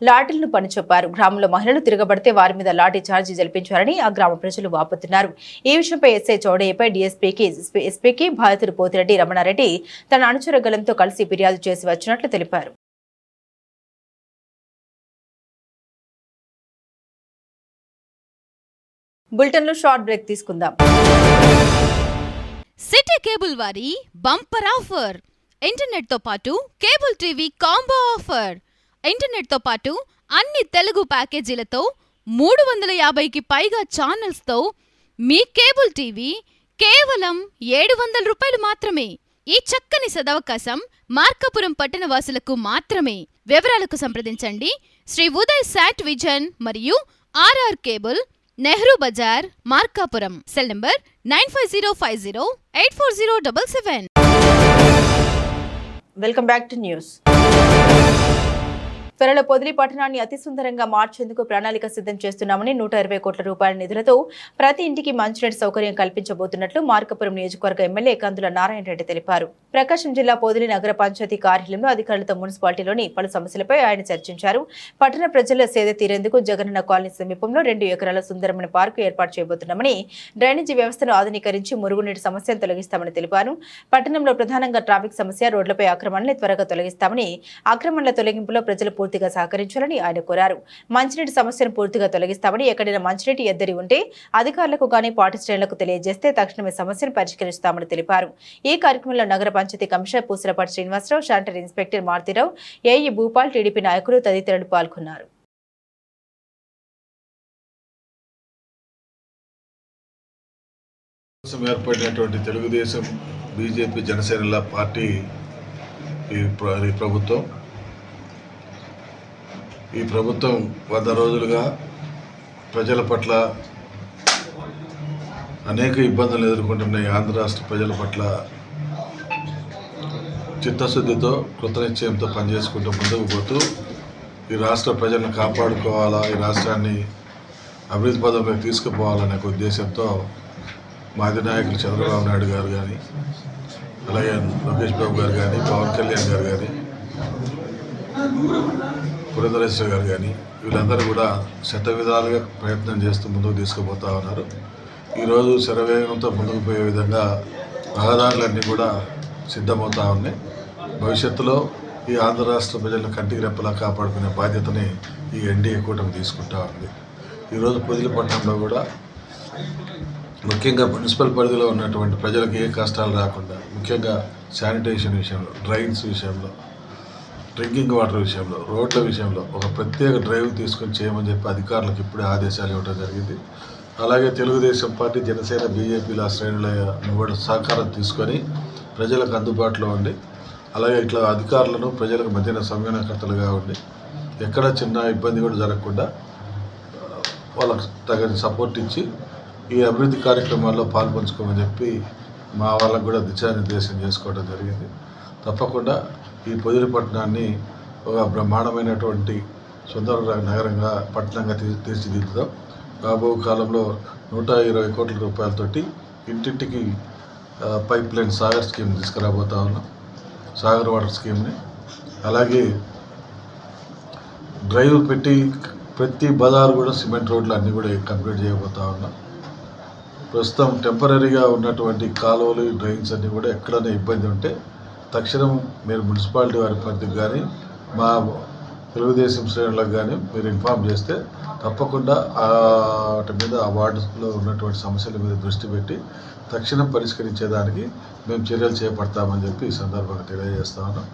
లాఠీలను పనిచెప్పారు. గ్రామంలో మహిళలు తిరగబడితే వారి మీద లాఠీ చార్జీ జరిపించారని ఆ గ్రామ ప్రజలు వాపోతున్నారు. ఈ విషయంపై ఎస్ఐ చౌడయ్యపై ఎస్పీకి బాధితుడు పోతిరెడ్డి రమణారెడ్డి తన అనుచర గలంతో కలిసి ఫిర్యాదు చేసి వచ్చినట్లు తెలిపారు. బులెటిన్ లో షార్ట్ బ్రేక్ తీసుకుందాం. సిటీ కేబుల్ వారి బంపర్ ఆఫర్, ఇంటర్నెట్ తో పాటు cable TV combo offer. Internet తో పాటు అన్ని తెలుగు ప్యాకేజీలతో 350కి పైగా ఛానల్స్ తో మీ కేబుల్ టీవీ కేవలం 700 రూపాయలు మాత్రమే. ఈ చక్కని సదవకాశం మార్కాపురం పట్టణ వాసులకు మాత్రమే. వివరాలకు సంప్రదించండి శ్రీ ఉదయ్ శాట్ విజన్ మరియు RR cable, Nehru Bazar, Markapuram. Cell number 9505084077. Welcome back to news. త్వరలో పొదిలి పట్టణాన్ని అతి సుందరంగా మార్చేందుకు ప్రణాళిక సిద్ధం చేస్తున్నామని 120 కోట్ల రూపాయల నిధులతో ప్రతి ఇంటికి మంచినీటి సౌకర్యం కల్పించబోతున్నట్లు మార్కాపురం నియోజకవర్గ ఎమ్మెల్యే కందుల నారాయణ రెడ్డి తెలిపారు. ప్రకాశం జిల్లా పొదిలి నగర పంచాయతీ కార్యాలయంలో అధికారులతో మున్సిపాలిటీలోని పలు సమస్యలపై ఆయన చర్చించారు. పట్టణ ప్రజల సేద తీరేందుకు జగనన్న కాలనీ సమీపంలో 2 ఎకరాల సుందరమైన పార్కు ఏర్పాటు చేయబోతున్నామని, డ్రైనేజీ వ్యవస్థను ఆధునీకరించి మురుగునీటి సమస్యను తొలగిస్తామని తెలిపారు. పట్టణంలో ప్రధానంగా ట్రాఫిక్ సమస్య, రోడ్లపై ఆక్రమణల్ని త్వరగా తొలగిస్తామని, ఆక్రమణల తొలగింపులో ప్రజలు పూర్తిగా సహకరించాలని ఆయన కోరారు. మంచినీటి సమస్యను పూర్తిగా తొలగిస్తామని, ఎక్కడైనా మంచినీటి ఎద్దడి ఉంటే అధికారులకు గానీ పార్టీ శ్రేణులకు తెలియజేస్తే తక్షణమే సమస్యను పరిష్కరిస్తామని తెలిపారు. ఈ కార్యక్రమంలో నగర panchayat commissioner Pusalapati Srinivasarao, sanitary inspector Maruthirao, AE Bhupal, TDP నాయకులు తదితరులు పాల్గొన్నారు. ఏర్పడినటువంటి తెలుగుదేశం, బీజేపీ, జనసేనల పార్టీ ఈ ప్రభుత్వం 100 రోజులుగా ప్రజల పట్ల అనేక ఇబ్బందులు ఎదుర్కొంటున్న ఈ ఆంధ్ర రాష్ట్ర ప్రజల పట్ల చిత్తశుద్ధితో, కృతనిశ్చయంతో పనిచేసుకుంటూ ముందుకు పోతూ ఈ రాష్ట్ర ప్రజలను కాపాడుకోవాలా, ఈ రాష్ట్రాన్ని అభివృద్ధి పదంలో తీసుకుపోవాలనే ఉద్దేశంతో మా అధినాయకులు చంద్రబాబు నాయుడు గారు కానీ, అలాగే లోకేష్ బాబు గారు కానీ, పవన్ కళ్యాణ్ గారు కానీ, పురంధరేశ్వర గారు కానీ, వీళ్ళందరూ కూడా శతవిధాలుగా ప్రయత్నం చేస్తూ ముందుకు తీసుకుపోతూ ఉన్నారు. ఈరోజు శరవేగంతో ముందుకు పోయే విధంగా రహదారులన్నీ కూడా సిద్ధమవుతూ ఉన్నాయి. భవిష్యత్తులో ఈ ఆంధ్ర రాష్ట్ర ప్రజలను కంటికి రెప్పలా కాపాడుకునే బాధ్యతని ఈ ఎన్డీఏ కూటమి తీసుకుంటా ఉంది. ఈరోజు పొదిలి పట్టణంలో కూడా ముఖ్యంగా మున్సిపల్ పరిధిలో ఉన్నటువంటి ప్రజలకు ఏ కష్టాలు రాకుండా, ముఖ్యంగా శానిటేషన్ విషయంలో, డ్రైన్స్ విషయంలో, డ్రింకింగ్ వాటర్ విషయంలో, రోడ్ల విషయంలో ఒక ప్రత్యేక డ్రైవ్ తీసుకొని చేయమని చెప్పి అధికారులకు ఇప్పుడే ఆదేశాలు ఇవ్వడం జరిగింది. అలాగే తెలుగుదేశం పార్టీ, జనసేన, బీజేపీల శ్రేణుల కూడా సహకారం తీసుకొని ప్రజలకు అందుబాటులో ఉండి, అలాగే ఇట్లా అధికారులను ప్రజలకు మధ్యన సమన్వయకర్తలుగా ఉండి ఎక్కడ చిన్న ఇబ్బంది కూడా జరగకుండా వాళ్ళకు తగిన సపోర్ట్ ఇచ్చి ఈ అభివృద్ధి కార్యక్రమాల్లో పాల్పంచుకోమని చెప్పి మా వాళ్ళకు కూడా దిశానిర్దేశం చేసుకోవడం జరిగింది. తప్పకుండా ఈ పొదిలి పట్టణాన్ని ఒక బ్రహ్మాండమైనటువంటి సుందర నగరంగా పట్టణంగా తీర్చిదిద్దుతాం. రాబో కాలంలో 120 కోట్ల రూపాయలతోటి ఇంటింటికి పైప్ లైన్ సాగర్ స్కీమ్ తీసుకురాబోతా ఉన్నాం, సాగర్ వాటర్ స్కీమ్ని. అలాగే డ్రైవ్ పెట్టి ప్రతి బజారు కూడా సిమెంట్ రోడ్లు అన్నీ కూడా కంప్లీట్ చేయబోతా ఉన్నాం. ప్రస్తుతం టెంపరీగా ఉన్నటువంటి కాలువలు డ్రైన్స్ అన్నీ కూడా ఎక్కడైనా ఇబ్బంది ఉంటే తక్షణం మీరు మున్సిపాలిటీ వారి పరిధికి కానీ మా తెలుగుదేశం శ్రేణులకు కానీ మీరు ఇన్ఫామ్ చేస్తే తప్పకుండా వాటి మీద ఆ వార్డులో ఉన్నటువంటి సమస్యల మీద దృష్టి పెట్టి తక్షణం పరిష్కరించేదానికి మేము చర్యలు చేపడతామని చెప్పి ఈ సందర్భంగా తెలియజేస్తా ఉన్నాం.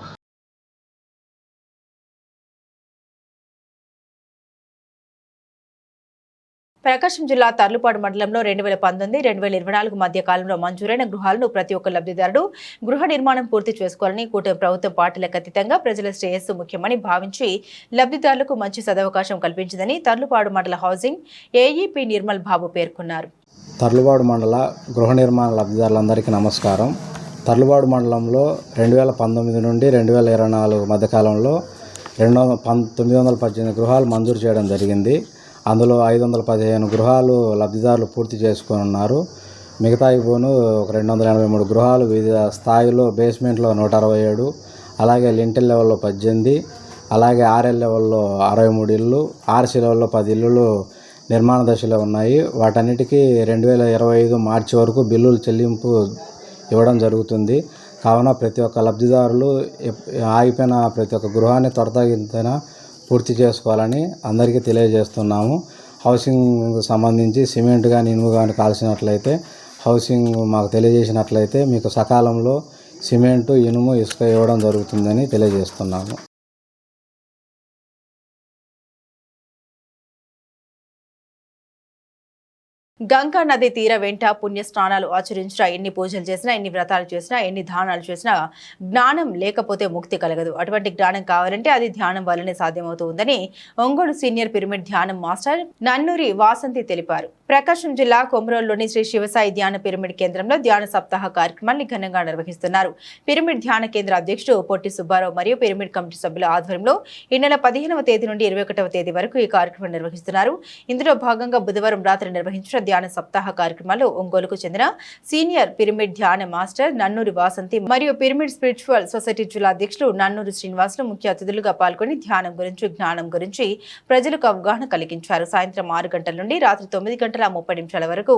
ప్రకాశం జిల్లా తర్లుపాడు మండలంలో 2019-2024 మధ్య కాలంలో మంజూరైన గృహాలను ప్రతి ఒక్క లబ్ధిదారుడు గృహ నిర్మాణం పూర్తి చేసుకోవాలని కూటమి ప్రభుత్వం పార్టీలకు అతీతంగా ప్రజల శ్రేయస్సు ముఖ్యమని భావించి లబ్ధిదారులకు మంచి సదవకాశం కల్పించిందని తర్లుపాడు మండల హౌసింగ్ ఏఈపీ నిర్మల్ బాబు పేర్కొన్నారు. తర్లుపాడు మండల గృహ నిర్మాణ లబ్ధిదారులందరికీ నమస్కారం. తర్లుపాడు మండలంలో 2019 నుండి 2024 మధ్యకాలంలో 918 గృహాలు మంజూరు చేయడం జరిగింది. అందులో 515 గృహాలు లబ్ధిదారులు పూర్తి చేసుకొని ఉన్నారు. మిగతాయి పోను 283 గృహాలు వివిధ స్థాయిలో బేస్మెంట్లో 167, అలాగే లింటల్ లెవెల్లో 18, అలాగే ఆర్ఎల్ లెవెల్లో 63 ఇళ్ళు, ఆర్సీ లెవెల్లో 10 ఇళ్ళు నిర్మాణ దశలో ఉన్నాయి. వాటన్నిటికీ 2025 మార్చి వరకు బిల్లులు చెల్లింపు ఇవ్వడం జరుగుతుంది. కావున ప్రతి ఒక్క లబ్ధిదారులు ఆగిపోయిన ప్రతి ఒక్క గృహాన్ని త్వరితగతిన పూర్తి చేసుకోవాలని అందరికీ తెలియజేస్తున్నాము. హౌసింగ్ సంబంధించి సిమెంట్ కానీ ఇనుము కానీ కాల్సినట్లయితే హౌసింగ్ మాకు తెలియజేసినట్లయితే మీకు సకాలంలో సిమెంటు, ఇనుము, ఇసుక ఇవ్వడం జరుగుతుందని తెలియజేస్తున్నాము. గంగా నది తీర వెంట పుణ్య స్నానాలు ఆచరించినా, ఎన్ని పూజలు చేసినా, ఎన్ని వ్రతాలు చేసినా, ఎన్ని దానాలు చేసినా జ్ఞానం లేకపోతే ముక్తి కలగదు. అటువంటి జ్ఞానం కావాలంటే అది ధ్యానం వల్లనే సాధ్యమవుతుందని ఒంగోలు సీనియర్ పిరమిడ్ ధ్యానం మాస్టర్ నన్నూరి వాసంతి తెలిపారు. ప్రకాశం జిల్లా కొమరోలులోని శ్రీ శివసాయి ధ్యాన పిరమిడ్ కేంద్రంలో ధ్యాన సప్తాహ కార్యక్రమాన్ని ఘనంగా నిర్వహిస్తున్నారు. పిరమిడ్ ధ్యాన కేంద్ర అధ్యక్షుడు పొట్టి సుబ్బారావు మరియు పిరమిడ్ కమిటీ సభ్యుల ఆధ్వర్యంలో ఈ నెల 15వ తేదీ నుండి 21వ తేదీ వరకు ఈ కార్యక్రమం నిర్వహిస్తున్నారు. ఇందులో భాగంగా బుధవారం రాత్రి నిర్వహించిన ధ్యాన సప్తాహ కార్యక్రమాల్లో ఒంగోలుకు చెందిన సీనియర్ పిరమిడ్ ధ్యాన మాస్టర్ నన్నూరి వాసంతి మరియు పిరమిడ్ స్పిరిచువల్ సొసైటీ జిల్లా అధ్యక్షులు నన్నూరి శ్రీనివాసులు ముఖ్య అతిథులుగా పాల్గొని ధ్యానం గురించి, జ్ఞానం గురించి ప్రజలకు అవగాహన కలిగించారు. సాయంత్రం 6 గంటల నుండి రాత్రి 9:30 వరకు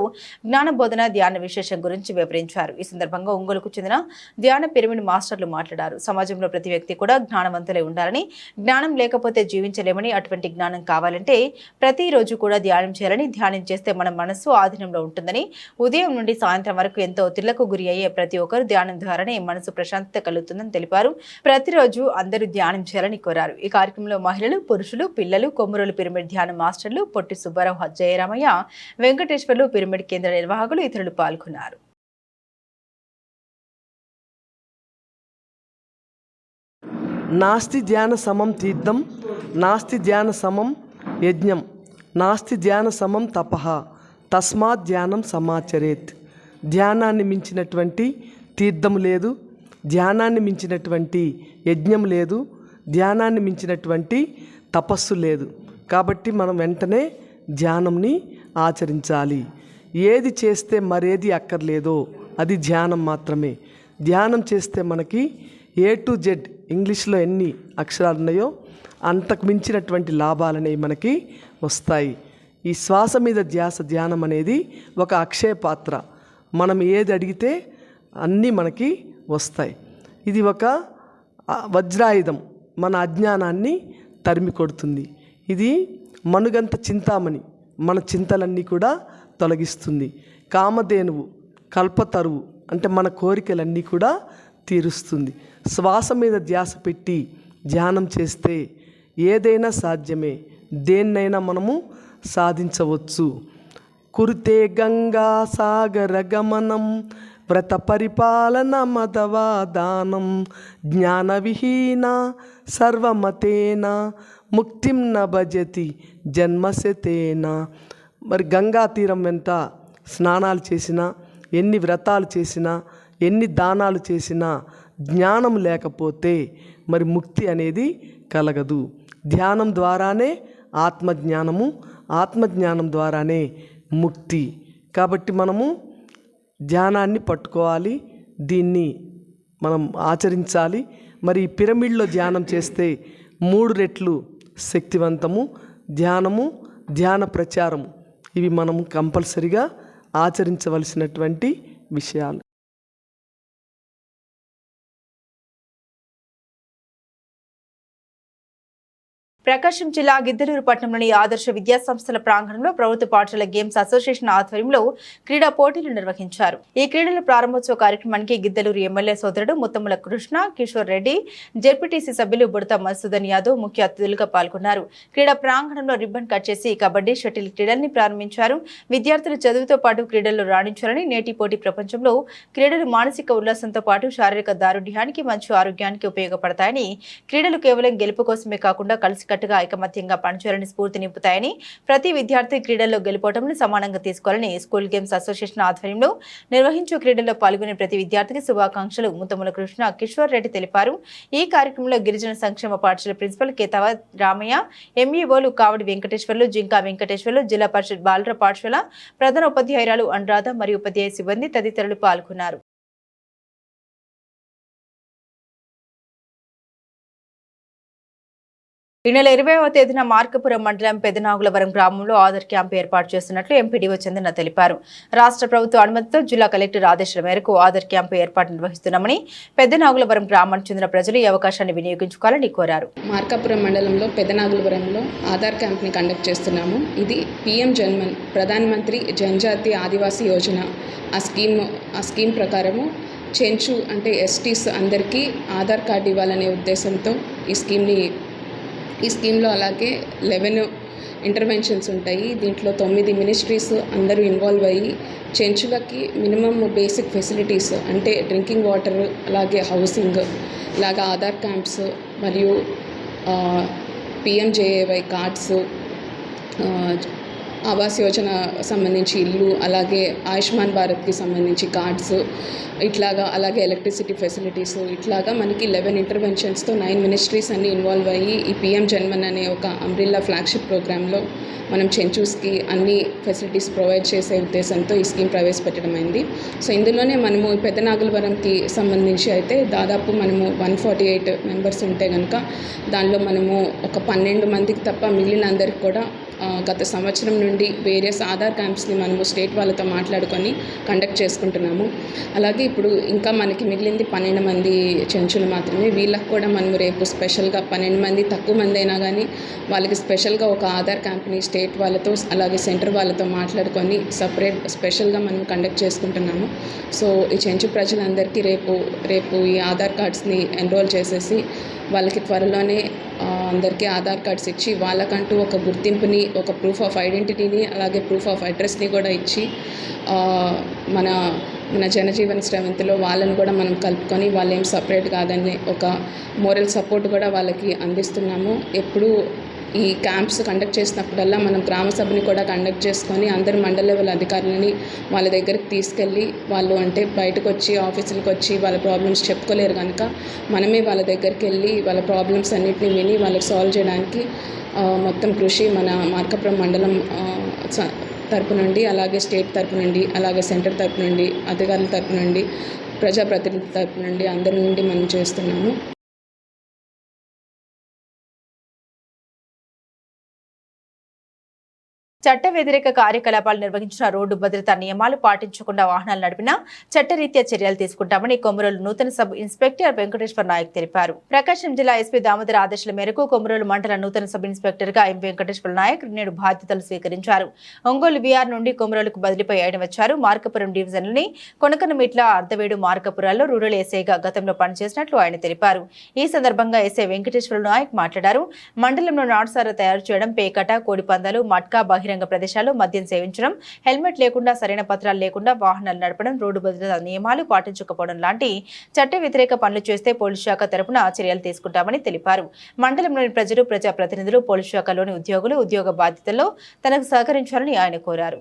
జ్ఞాన బోధన, ధ్యాన విశేషం గురించి వివరించారు. ఈ సందర్భంగా ఒంగోలుకు చెందిన ధ్యాన పిరమిడ్ మాస్టర్లు మాట్లాడారు. సమాజంలో ప్రతి వ్యక్తి కూడా జ్ఞానవంతులై ఉండాలని, జ్ఞానం లేకపోతే జీవించలేమని, అటువంటి జ్ఞానం కావాలంటే ప్రతిరోజు కూడా ధ్యానం చేయాలని, ధ్యానం చేస్తే మన మనస్సు ఆధీనంలో ఉంటుందని, ఉదయం నుండి సాయంత్రం వరకు ఎంతో ఒత్తిళ్లకు గురి అయ్యే ప్రతి ఒక్కరు ధ్యానం ద్వారానే మనసు ప్రశాంతత కలుగుతుందని తెలిపారు. ప్రతిరోజు అందరూ ధ్యానం చేయాలని కోరారు. ఈ కార్యక్రమంలో మహిళలు, పురుషులు, పిల్లలు, కొమ్మరోలు పిరమిడ్ ధ్యాన మాస్టర్లు పొట్టి సుబ్బారావు, జయరామయ్య, వెంకటేశ్వర్లు, పిరమిడ్ కేంద్ర నిర్వాహకులు ఇతరులు పాల్గొన్నారు. నాస్తి ధ్యాన సమం తీర్థం, నాస్తి ధ్యాన సమం యజ్ఞం, నాస్తి ధ్యాన సమం తపః, తస్మాత్ ధ్యానం సమాచరేత్. ధ్యానాన్ని మించినటువంటి తీర్థం లేదు, ధ్యానాన్ని మించినటువంటి యజ్ఞం లేదు, ధ్యానాన్ని మించినటువంటి తపస్సు లేదు. కాబట్టి మనం వెంటనే ధ్యానంని ఆచరించాలి. ఏది చేస్తే మరేది అక్కర్లేదో అది ధ్యానం మాత్రమే. ధ్యానం చేస్తే మనకి A to Z ఇంగ్లీష్లో ఎన్ని అక్షరాలు ఉన్నాయో అంతకు మించినటువంటి లాభాలనేవి మనకి వస్తాయి. ఈ శ్వాస మీద ధ్యానం అనేది ఒక అక్షయ పాత్ర. మనం ఏది అడిగితే అన్నీ మనకి వస్తాయి. ఇది ఒక వజ్రాయుధం, మన అజ్ఞానాన్ని తరిమి కొడుతుంది. ఇది మనుగంత చింతామణి, మన చింతలన్నీ కూడా తొలగిస్తుంది. కామధేనువు, కల్పతరువు అంటే మన కోరికలన్నీ కూడా తీరుస్తుంది. శ్వాస మీద ధ్యాస పెట్టి ధ్యానం చేస్తే ఏదైనా సాధ్యమే, దేన్నైనా మనము సాధించవచ్చు. కురుతే గంగా సాగర గమనం, వ్రత పరిపాలన మదవాదానం, జ్ఞాన విహీన సర్వమతేన, ముక్తిం న భజతి జన్మశతేన. మరి గంగా తీరం వెంట స్నానాలు చేసినా, ఎన్ని వ్రతాలు చేసినా, ఎన్ని దానాలు చేసినా జ్ఞానం లేకపోతే మరి ముక్తి అనేది కలగదు. ధ్యానం ద్వారానే ఆత్మజ్ఞానము, ఆత్మజ్ఞానం ద్వారానే ముక్తి. కాబట్టి మనము ధ్యానాన్ని పట్టుకోవాలి, దీన్ని మనం ఆచరించాలి. మరి పిరమిడ్లో ధ్యానం చేస్తే 3 రెట్లు శక్తివంతము. ధ్యానము, ధ్యాన ప్రచారము ఇవి మనం కంపల్సరిగా ఆచరించవలసినటువంటి విషయాలు. ప్రకాశం జిల్లా గిద్దలూరు పట్టణంలోని ఆదర్శ విద్యా సంస్థల ప్రాంగణంలో ప్రభుత్వ పాఠశాల గేమ్స్ అసోసియేషన్ ఆధ్వర్యంలో క్రీడా పోటీలు నిర్వహించారు. ఈ క్రీడల ప్రారంభోత్సవ కార్యక్రమానికి గిద్దలూరు ఎమ్మెల్యే సోదరుడు ముత్తముల కృష్ణ, కిషోర్ రెడ్డి, జెడ్పీటీసీ సభ్యులు బుడత మధుసూదన్ యాదవ్ ముఖ్య అతిథులుగా పాల్గొన్నారు. క్రీడా ప్రాంగణంలో రిబ్బన్ కట్ చేసి కబడ్డీ, షటిల్ క్రీడల్ని ప్రారంభించారు. విద్యార్థులు చదువుతో పాటు క్రీడల్లో రాణించాలని, నేటి పోటీ ప్రపంచంలో క్రీడలు మానసిక ఉల్లాసంతో పాటు శారీరక దారుఢ్యానికి, మంచి ఆరోగ్యానికి ఉపయోగపడతాయని, క్రీడలు కేవలం గెలుపు కోసమే కాకుండా కలిసి కట్టుగా ఐకమత్యంగా పనిచేయాలని స్ఫూర్తి నింపుతాయని, ప్రతి విద్యార్థి క్రీడల్లో గెలుపోవటంని సమానంగా తీసుకోవాలని స్కూల్ గేమ్స్ అసోసియేషన్ ఆధ్వర్యంలో నిర్వహించే క్రీడల్లో పాల్గొనే ప్రతి విద్యార్థికి శుభాకాంక్షలు ముత్తముల కృష్ణ, కిషోర్ రెడ్డి తెలిపారు. ఈ కార్యక్రమంలో గిరిజన సంక్షేమ పాఠశాల ప్రిన్సిపల్ కేతవ రామయ్య, ఎంఈఓలు కావడి వెంకటేశ్వర్లు, జింకా వెంకటేశ్వర్లు, జిల్లా పరిషత్ బాలుర పాఠశాల ప్రధాన ఉపాధ్యాయురాలు అనురాధ మరియు ఉపాధ్యాయ సిబ్బంది తదితరులు పాల్గొన్నారు. ఈ నెల 20వ తేదీన మార్కపురం మండలం పెదనాగులవరం గ్రామంలో ఆధార్ క్యాంపు ఏర్పాటు చేస్తున్నట్లు ఎంపీడీఓ చందన తెలిపారు. రాష్ట్ర ప్రభుత్వ అనుమతితో జిల్లా కలెక్టర్ ఆదేశాల మేరకు ఆధార్ క్యాంపు ఏర్పాటు నిర్వహిస్తున్నామని, పెదనాగులవరం గ్రామానికి చెందిన ప్రజలు ఈ అవకాశాన్ని వినియోగించుకోవాలని కోరారు. మార్కాపురం మండలంలో పెదనాగులవరంలో ఆధార్ క్యాంప్ని కండక్ట్ చేస్తున్నాము. ఇది పీఎం జన్మన్ ప్రధానమంత్రి జనజాతి ఆదివాసీ యోజన ఆ స్కీమ్ ప్రకారము చెంచు అంటే ఎస్టీస్ అందరికీ ఆధార్ కార్డు ఇవ్వాలనే ఉద్దేశంతో ఈ స్కీమ్లో అలాగే 11 ఇంటర్వెన్షన్స్ ఉంటాయి. దీంట్లో 9 మినిస్ట్రీస్ అందరూ ఇన్వాల్వ్ అయ్యి చెంచులకి మినిమమ్ బేసిక్ ఫెసిలిటీస్ అంటే డ్రింకింగ్ వాటర్, అలాగే హౌసింగ్, ఇలాగా ఆధార్ క్యాంప్స్ మరియు పిఎంజేఏవై కార్డ్స్, ఆవాస్ యోజన సంబంధించి ఇల్లు, అలాగే ఆయుష్మాన్ భారత్కి సంబంధించి కార్డ్స్, ఇట్లాగా అలాగే ఎలక్ట్రిసిటీ ఫెసిలిటీస్, ఇట్లాగా మనకి 11 ఇంటర్వెన్షన్స్తో 9 మినిస్ట్రీస్ అన్నీ ఇన్వాల్వ్ అయ్యి ఈ పీఎం జన్మన్ అనే ఒక అంబ్రిల్లా ఫ్లాగ్షిప్ ప్రోగ్రాంలో మనం చెంచూస్కి అన్ని ఫెసిలిటీస్ ప్రొవైడ్ చేసే ఉద్దేశంతో ఈ స్కీమ్ ప్రవేశపెట్టడం అయింది. సో ఇందులోనే మనము పెదనాగులవరంకి సంబంధించి అయితే దాదాపు మనము 148 మెంబర్స్ ఉంటే కనుక దానిలో మనము ఒక 12 మందికి తప్ప మిగిలిన అందరికి కూడా గత సంవత్సరం నుండి వేరియస్ ఆధార్ క్యాంప్స్ని మనము స్టేట్ వాళ్ళతో మాట్లాడుకొని కండక్ట్ చేసుకుంటున్నాము. అలాగే ఇప్పుడు ఇంకా మనకి మిగిలింది 12 మంది చెంచులు మాత్రమే. వీళ్ళకి కూడా మనము రేపు స్పెషల్గా 12 మంది తక్కువ మంది అయినా కానీ వాళ్ళకి స్పెషల్గా ఒక ఆధార్ క్యాంప్ని స్టేట్ వాళ్ళతో అలాగే సెంటర్ వాళ్ళతో మాట్లాడుకొని స్పెషల్గా మనం కండక్ట్ చేసుకుంటున్నాము. సో ఈ చెంచు ప్రజలందరికీ రేపు ఈ ఆధార్ కార్డ్స్ని ఎన్రోల్ చేసేసి వాళ్ళకి త్వరలోనే అందరికీ ఆధార్ కార్డ్స్ ఇచ్చి వాళ్ళకంటూ ఒక గుర్తింపుని, ఒక ప్రూఫ్ ఆఫ్ ఐడెంటిటీని, అలాగే ప్రూఫ్ ఆఫ్ అడ్రస్ని కూడా ఇచ్చి మన జనజీవన స్రవంతిలో వాళ్ళని కూడా మనం కలుపుకొని వాళ్ళు ఏం సపరేట్ కాదని ఒక మోరల్ సపోర్ట్ కూడా వాళ్ళకి అందిస్తున్నాము. ఎప్పుడు ఈ క్యాంప్స్ కండక్ట్ చేసినప్పుడల్లా మనం గ్రామ సభని కూడా కండక్ట్ చేసుకొని అందరు మండల లెవెల్ అధికారులని వాళ్ళ దగ్గరికి తీసుకెళ్ళి వాళ్ళు అంటే బయటకు వచ్చి ఆఫీసులకు వచ్చి వాళ్ళ ప్రాబ్లమ్స్ చెప్పుకోలేరు కనుక మనమే వాళ్ళ దగ్గరికి వెళ్ళి వాళ్ళ ప్రాబ్లమ్స్ అన్నిటిని విని వాళ్ళకి సాల్వ్ చేయడానికి మొత్తం కృషి మన మార్కాపురం మండలం తరపు నుండి, అలాగే స్టేట్ తరపు నుండి, అలాగే సెంటర్ తరపు నుండి, అధికారుల తరపు నుండి, ప్రజాప్రతినిధుల తరపు నుండి అందరి నుండి మనం చేస్తున్నాము. చట్ట వ్యతిరేక కార్యకలాపాలు నిర్వహించిన, రోడ్డు భద్రతా నియమాలు పాటించకుండా వాహనాలు నడిపినా చట్టరీత్యా చర్యలు తీసుకుంటామని కొమరోలు నూతన సబ్ ఇన్స్పెక్టర్ వెంకటేశ్వర నాయక్ తెలిపారు. ప్రకాశం జిల్లా ఎస్పీ దామోదర్ ఆదేశాల మేరకు కొమరోలు మండల నూతన సబ్ ఇన్స్పెక్టర్ గా ఎం వెంకటేశ్వర నాయక్ నేడు బాధ్యతలు స్వీకరించారు. ఒంగోలు బీఆర్ నుండి కొమరోలుకు బదిలీపై ఆయన వచ్చారు. మార్కాపురం డివిజన్లోని కొనకనమిట్ల, అర్ధవేడు, మార్కాపురాల్లో రూరల్ ఎస్ఐగా గతంలో పనిచేసినట్లు ఆయన తెలిపారు. ఈ సందర్భంగా ఎస్ఐ వెంకటేశ్వర నాయక్ మాట్లాడారు. మండలంలో నాటుసారా తయారు చేయడం, పేకట, కోడిపందాలు, మట్కా, బహిరంగ ప్రదేశాల్లో మద్యం సేవించడం, హెల్మెట్ లేకుండా, సరైన పత్రాలు లేకుండా వాహనాలు నడపడం, రోడ్డు భద్రతా నియమాలు పాటించకపోవడం లాంటి చట్ట వ్యతిరేక పనులు చేస్తే పోలీసు శాఖ తరపున చర్యలు తీసుకుంటామని తెలిపారు. మండలంలోని ప్రజలు, ప్రజాప్రతినిధులు పోలీసు శాఖలోని ఉద్యోగులు ఉద్యోగ బాధ్యతల్లో తనకు సహకరించాలని ఆయన కోరారు.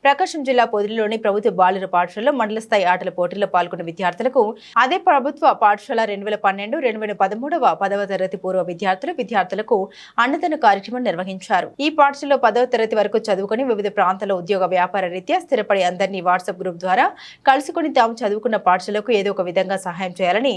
ప్రకాశం జిల్లా పొదిలిలోని ప్రభుత్వ బాలుర పాఠశాలలో మండల స్థాయి ఆటల పోటీల్లో పాల్గొన్న విద్యార్థులకు అదే ప్రభుత్వ పాఠశాల 2012-2013 10వ తరగతి పూర్వ విద్యార్థులకు అన్నదాన కార్యక్రమం నిర్వహించారు. ఈ పాఠశాలలో 10వ తరగతి వరకు చదువుకుని వివిధ ప్రాంతాల్లో ఉద్యోగ వ్యాపార రీత్యా స్థిరపడి అందరినీ వాట్సాప్ గ్రూప్ ద్వారా కలుసుకుని తాము చదువుకున్న పాఠశాలకు ఏదో ఒక విధంగా సహాయం చేయాలని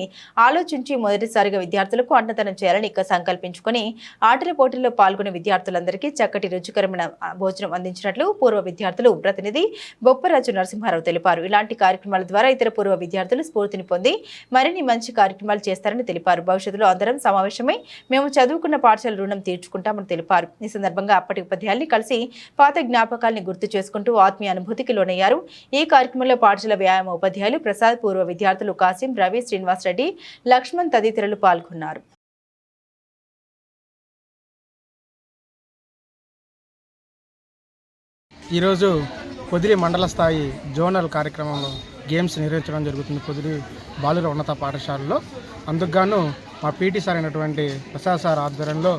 ఆలోచించి మొదటిసారిగా విద్యార్థులకు అన్నదానం చేయాలని సంకల్పించుకుని ఆటల పోటీల్లో పాల్గొనే విద్యార్థులందరికీ చక్కటి రుచికరమైన భోజనం అందించినట్లు పూర్వ విద్యార్థులు ప్రతినిధి బొప్పరాజు నరసింహారావు తెలిపారు. ఇలాంటి కార్యక్రమాల ద్వారా ఇతర పూర్వ విద్యార్థులు స్ఫూర్తిని పొంది మరిన్ని మంచి కార్యక్రమాలు చేస్తారని తెలిపారు. భవిష్యత్తులో అందరం సమావేశమై మేము చదువుకున్న పాఠశాల రుణం తీర్చుకుంటామని తెలిపారు. ఈ సందర్భంగా అప్పటి ఉపాధ్యాయుల్ని కలిసి పాత జ్ఞాపకాల్ని గుర్తు చేసుకుంటూ ఆత్మీయ అనుభూతికి లోనయ్యారు. ఈ కార్యక్రమంలో పాఠశాల వ్యాయామ ఉపాధ్యాయులు ప్రసాద్, పూర్వ విద్యార్థులు కాసిం, రవి, శ్రీనివాస్ రెడ్డి, లక్ష్మణ్ తదితరులు పాల్గొన్నారు. ఈరోజు పొదిలి మండల స్థాయి జోనల్ కార్యక్రమంలో గేమ్స్ నిర్వహించడం జరుగుతుంది పొదిలి బాలుర ఉన్నత పాఠశాలలో. అందుకుగాను మా పీటీ సార్ అయినటువంటి ప్రసాద్ సార్ ఆధ్వర్యంలో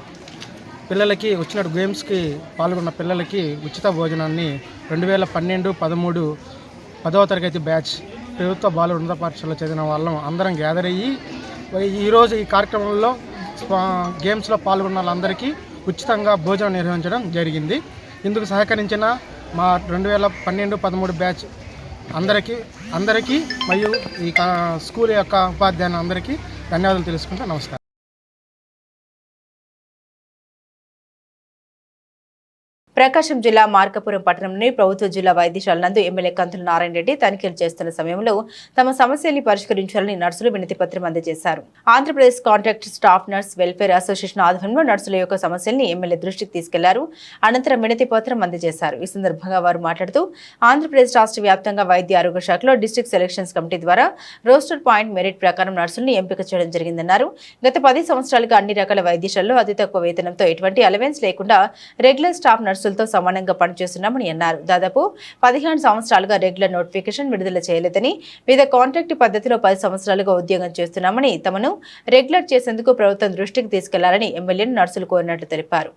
పిల్లలకి వచ్చిన గేమ్స్కి పాల్గొన్న పిల్లలకి ఉచిత భోజనాన్ని 2012-13 10వ తరగతి బ్యాచ్ ప్రభుత్వ బాలుర ఉన్నత పాఠశాలలో చదివిన వాళ్ళం అందరం గ్యాదర్ అయ్యి ఈరోజు ఈ కార్యక్రమంలో గేమ్స్లో పాల్గొన్న వాళ్ళందరికీ ఉచితంగా భోజనం నిర్వహించడం జరిగింది. ఇందుకు సహకరించిన మా 2012-13 బ్యాచ్ అందరికీ మరియు ఈ స్కూల్ యొక్క ఉపాధ్యాయులందరికీ ధన్యవాదాలు తెలుసుకుంటూ నమస్కారం. ప్రకాశం జిల్లా మార్కాపురం పట్టణంలోని ప్రభుత్వ జిల్లా వైద్యశాల నందు ఎమ్మెల్యే కంతుల నారాయణ రెడ్డి తనిఖీలు చేస్తున్న సమయంలో తమ సమస్యల్ని పరిష్కరించాలని నర్సులు వినతి పత్రం అందజేశారు. Andhra Pradesh contract staff nurse welfare association ఆధ్వర్యంలో నర్సుల యొక్క సమస్యల్ని ఎమ్మెల్యే దృష్టికి తీసుకెళ్లారు. అనంతరం వినతి పత్రం అందజేశారు. ఈ సందర్భంగా వారు మాట్లాడుతూ ఆంధ్రప్రదేశ్ రాష్ట్ర వ్యాప్తంగా వైద్య ఆరోగ్య శాఖలో డిస్ట్రిక్ట్ సెలక్షన్స్ కమిటీ ద్వారా రోస్టర్ పాయింట్ మెరిట్ ప్రకారం నర్సుల్ని ఎంపిక చేయడం జరిగిందన్నారు. గత 10 సంవత్సరాలుగా అన్ని రకాల వైద్యశాలలో అతి తక్కువ వేతనంతో ఎటువంటి అలవెన్స్ లేకుండా రెగ్యులర్ స్టాఫ్ నర్సులతో సమానంగా పనిచేస్తున్నామని అన్నారు. దాదాపు 15 సంవత్సరాలుగా రెగ్యులర్ నోటిఫికేషన్ విడుదల చేయలేదని, వివిధ కాంట్రాక్ట్ పద్ధతిలో 10 సంవత్సరాలుగా ఉద్యోగం చేస్తున్నామని, తమను రెగ్యులర్ చేసేందుకు ప్రభుత్వం దృష్టికి తీసుకెళ్లాలని ఎమ్మెల్యేను నర్సులు కోరినట్లు తెలిపారు.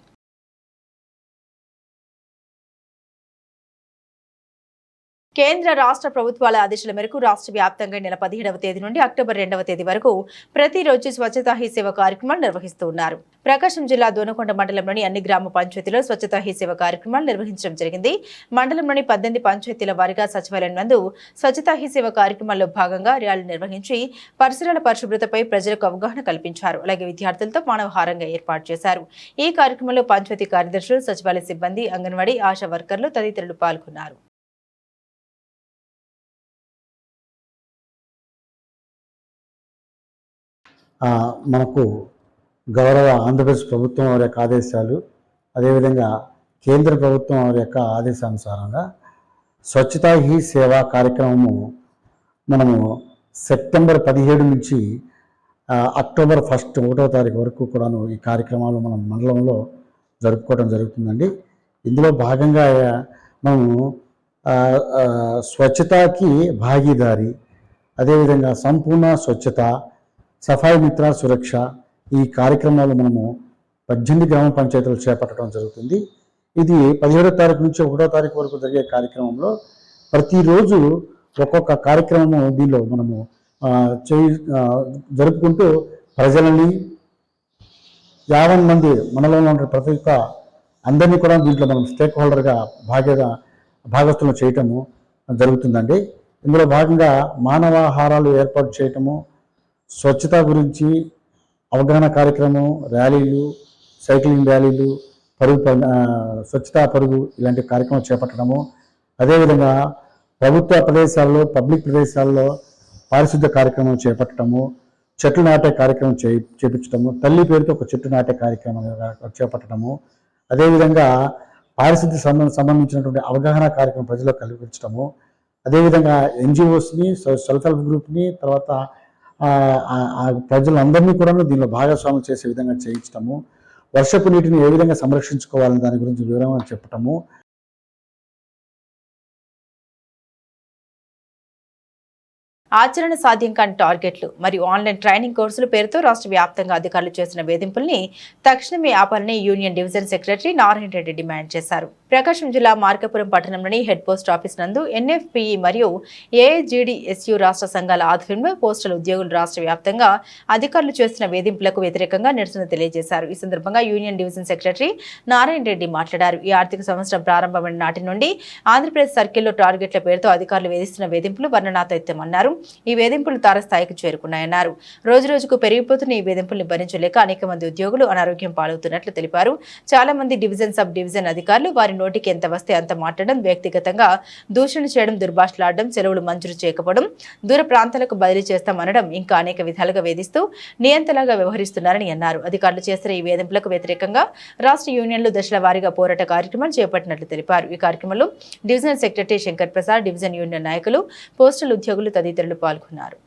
కేంద్ర రాష్ట్ర ప్రభుత్వాల ఆదేశాల మేరకు రాష్ట్ర వ్యాప్తంగా నెల 17వ తేదీ నుండి అక్టోబర్ 2వ తేదీ వరకు ప్రతిరోజు స్వచ్ఛతా హీ సేవ కార్యక్రమాలు నిర్వహిస్తూ ఉన్నారు. ప్రకాశం జిల్లా దోనకొండ మండలంలోని అన్ని గ్రామ పంచాయతీలో స్వచ్ఛతా హీ సేవ కార్యక్రమాలు నిర్వహించడం జరిగింది. మండలంలోని 18 పంచాయతీల వారీగా సచివాలయం నందు స్వచ్ఛతా హీ సేవ కార్యక్రమాల్లో భాగంగా ర్యాలీ నిర్వహించి పరిసరాల పరిశుభ్రతపై ప్రజలకు అవగాహన కల్పించారు. అలాగే విద్యార్థులతో మానవహారంగా ఏర్పాటు చేశారు. ఈ కార్యక్రమంలో పంచాయతీ కార్యదర్శులు, సచివాలయ సిబ్బంది, అంగన్వాడీ, ఆశా వర్కర్లు తదితరులు పాల్గొన్నారు. మనకు గౌరవ ఆంధ్రప్రదేశ్ ప్రభుత్వం వారి యొక్క ఆదేశాలు, అదేవిధంగా కేంద్ర ప్రభుత్వం వారి యొక్క ఆదేశానుసారంగా స్వచ్ఛతా హీ సేవా కార్యక్రమము మనము సెప్టెంబర్ 17 నుంచి అక్టోబర్ 1వ తారీఖు వరకు కూడాను ఈ కార్యక్రమాలు మనం మండలంలో జరుపుకోవడం జరుగుతుందండి. ఇందులో భాగంగా మనము స్వచ్ఛతాకి భాగీదారి, అదేవిధంగా సంపూర్ణ స్వచ్ఛత, సఫాయి మిత్ర సురక్ష ఈ కార్యక్రమాలు మనము 18 గ్రామ పంచాయతీలు చేపట్టడం జరుగుతుంది. ఇది 17వ తారీఖు నుంచి 1వ తారీఖు వరకు జరిగే కార్యక్రమంలో ప్రతిరోజు ఒక్కొక్క కార్యక్రమము దీనిలో మనము జరుపుకుంటూ ప్రజలని 50 మంది మనలో ఉన్న ప్రతి ఒక్క అందరినీ కూడా దీంట్లో మనం స్టేక్ హోల్డర్గా భాగస్థులను చేయటము జరుగుతుందండి. ఇందులో భాగంగా మానవాహారాలు ఏర్పాటు చేయటము, స్వచ్ఛత గురించి అవగాహన కార్యక్రమం, ర్యాలీలు, సైక్లింగ్ ర్యాలీలు, స్వచ్ఛతా పరుగు ఇలాంటి కార్యక్రమం చేపట్టడము, అదేవిధంగా ప్రభుత్వ ప్రదేశాల్లో, పబ్లిక్ ప్రదేశాల్లో పారిశుద్ధ్య కార్యక్రమం చేపట్టడము, చెట్లు నాటే కార్యక్రమం చేపించడము, తల్లి పేరుతో ఒక చెట్టు నాటే కార్యక్రమం చేపట్టడము, అదేవిధంగా పారిశుద్ధ్య సంబంధించినటువంటి అవగాహన కార్యక్రమం ప్రజలకు కల్పించడము, అదేవిధంగా ఎన్జిఓస్ని, సెల్ఫ్ హెల్ప్ గ్రూప్ని, తర్వాత ప్రజలందరినీ కూడా దీనిలో భాగస్వామ్యం చేసే విధంగా చేయించడము, వర్షపు నీటిని ఏ విధంగా సంరక్షించుకోవాలని దాని గురించి వివరంగా చెప్పటము. ఆచరణ సాధ్యం కాని టార్గెట్లు మరియు ఆన్లైన్ ట్రైనింగ్ కోర్సుల పేరుతో రాష్ట్ర వ్యాప్తంగా అధికారులు చేసిన వేధింపుల్ని తక్షణమే ఆపాలని union division secretary Narayana Reddy demand చేశారు. ప్రకాశం జిల్లా మార్కాపురం పట్టణంలోని హెడ్ పోస్ట్ ఆఫీస్ నందు ఎన్ఎఫ్పిఈ మరియు ఏఐజీడీఎస్యు రాష్ట్ర సంఘాల ఆధ్వర్యంలో పోస్టల్ ఉద్యోగులు రాష్ట్ర వ్యాప్తంగా అధికారులు చేస్తున్న వేధింపులకు వ్యతిరేకంగా నిరసన తెలియజేశారు. ఈ సందర్భంగా union division secretary Narayana Reddy మాట్లాడారు. ఈ ఆర్థిక సంవత్సరం ప్రారంభమైన నాటి నుండి ఆంధ్రప్రదేశ్ సర్కిల్లో టార్గెట్ల పేరుతో అధికారులు వేధిస్తున్న వేధింపులు వర్ణనాతీతమన్నారు. ఈ వేధింపులు తారస్థాయికి చేరుకున్నాయన్నారు. రోజురోజుకు పెరిగిపోతున్న ఈ వేధింపుల్ని భరించలేక అనేక మంది ఉద్యోగులు అనారోగ్యం పాలవుతున్నట్లు తెలిపారు. చాలా మంది డివిజన్ సబ్ డివిజన్ అధికారులు వారి నోటికి ఎంత వస్తే అంత మాట్లాడడం, వ్యక్తిగతంగా దూషణ చేయడం, దుర్భాషలాడడం, సెలవులు మంజూరు చేయకపోవడం, దూర ప్రాంతాలకు బదిలీ చేస్తామనడం ఇంకా అనేక విధాలుగా వేధిస్తూ నియంతలాగా వ్యవహరిస్తున్నారని అన్నారు. అధికారులు చేస్తున్న ఈ వేధింపులకు వ్యతిరేకంగా రాష్ట్ర యూనియన్లు దశల వారీగా పోరాట కార్యక్రమాలు చేపట్టినట్లు తెలిపారు. ఈ కార్యక్రమంలో divisional secretary Shankar Prasad, division union నాయకులు, పోస్టల్ ఉద్యోగులు తదితరులు పాల్గొన్నారు.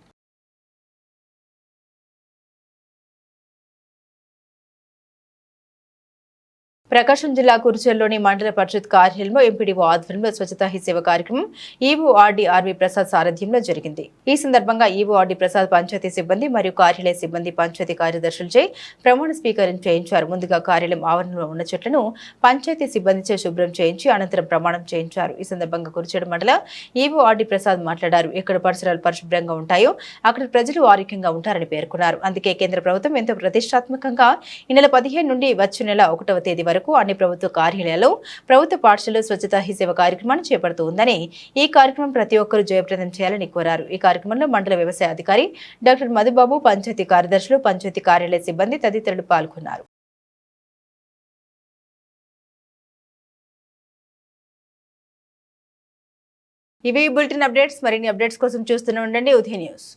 ప్రకాశం జిల్లా కుర్చేరులోని మండల పరిషత్ కార్యాలయంలో ఎంపీడీఓ ఆధ్వర్యంలో స్వచ్ఛతా హీ సేవ కార్యక్రమం ఈవోఆర్డీ ఆర్వి ప్రసాద్ సారథ్యంలో జరిగింది. ఈ సందర్భంగా ఈవోఆర్డీ ప్రసాద్ పంచాయతీ సిబ్బంది మరియు కార్యాలయ సిబ్బంది పంచాయతీ కార్యదర్శులచే ప్రమాణ స్వీకారం చేయించారు. ముందుగా కార్యాలయం ఆవరణలో ఉన్న చెట్లను పంచాయతీ సిబ్బందిచే శుభ్రం చేయించి అనంతరం ప్రమాణం చేయించారు. ఈ సందర్భంగా కుర్చేరు మండల ఈవోఆర్డీ ప్రసాద్ మాట్లాడారు. ఎక్కడ పరిసరాలు పరిశుభ్రంగా ఉంటాయో అక్కడ ప్రజలు ఆరోగ్యంగా ఉంటారని పేర్కొన్నారు. అందుకే కేంద్ర ప్రభుత్వం ఎంతో ప్రతిష్టాత్మకంగా ఈ నెల 15 నుండి వచ్చే నెల 1వ తేదీ వరకు అన్ని ప్రభుత్వ కార్యాలయాల్లో, ప్రభుత్వ పాఠశాలలో స్వచ్ఛతా హీ సేవ కార్యక్రమాన్ని చేపడుతోందని, ఈ కార్యక్రమం ప్రతి ఒక్కరూ జయప్రదం చేయాలని కోరారు. ఈ కార్యక్రమంలో మండల వ్యవసాయ అధికారి డాక్టర్ మధుబాబు, పంచాయతీ కార్యదర్శులు, పంచాయతీ కార్యాలయ సిబ్బంది తదితరులు పాల్గొన్నారు. ఇవి బులెటిన్ అప్డేట్స్. మరిన్ని అప్డేట్స్ కోసం చూస్తూనే ఉండండి ఉదయ న్యూస్.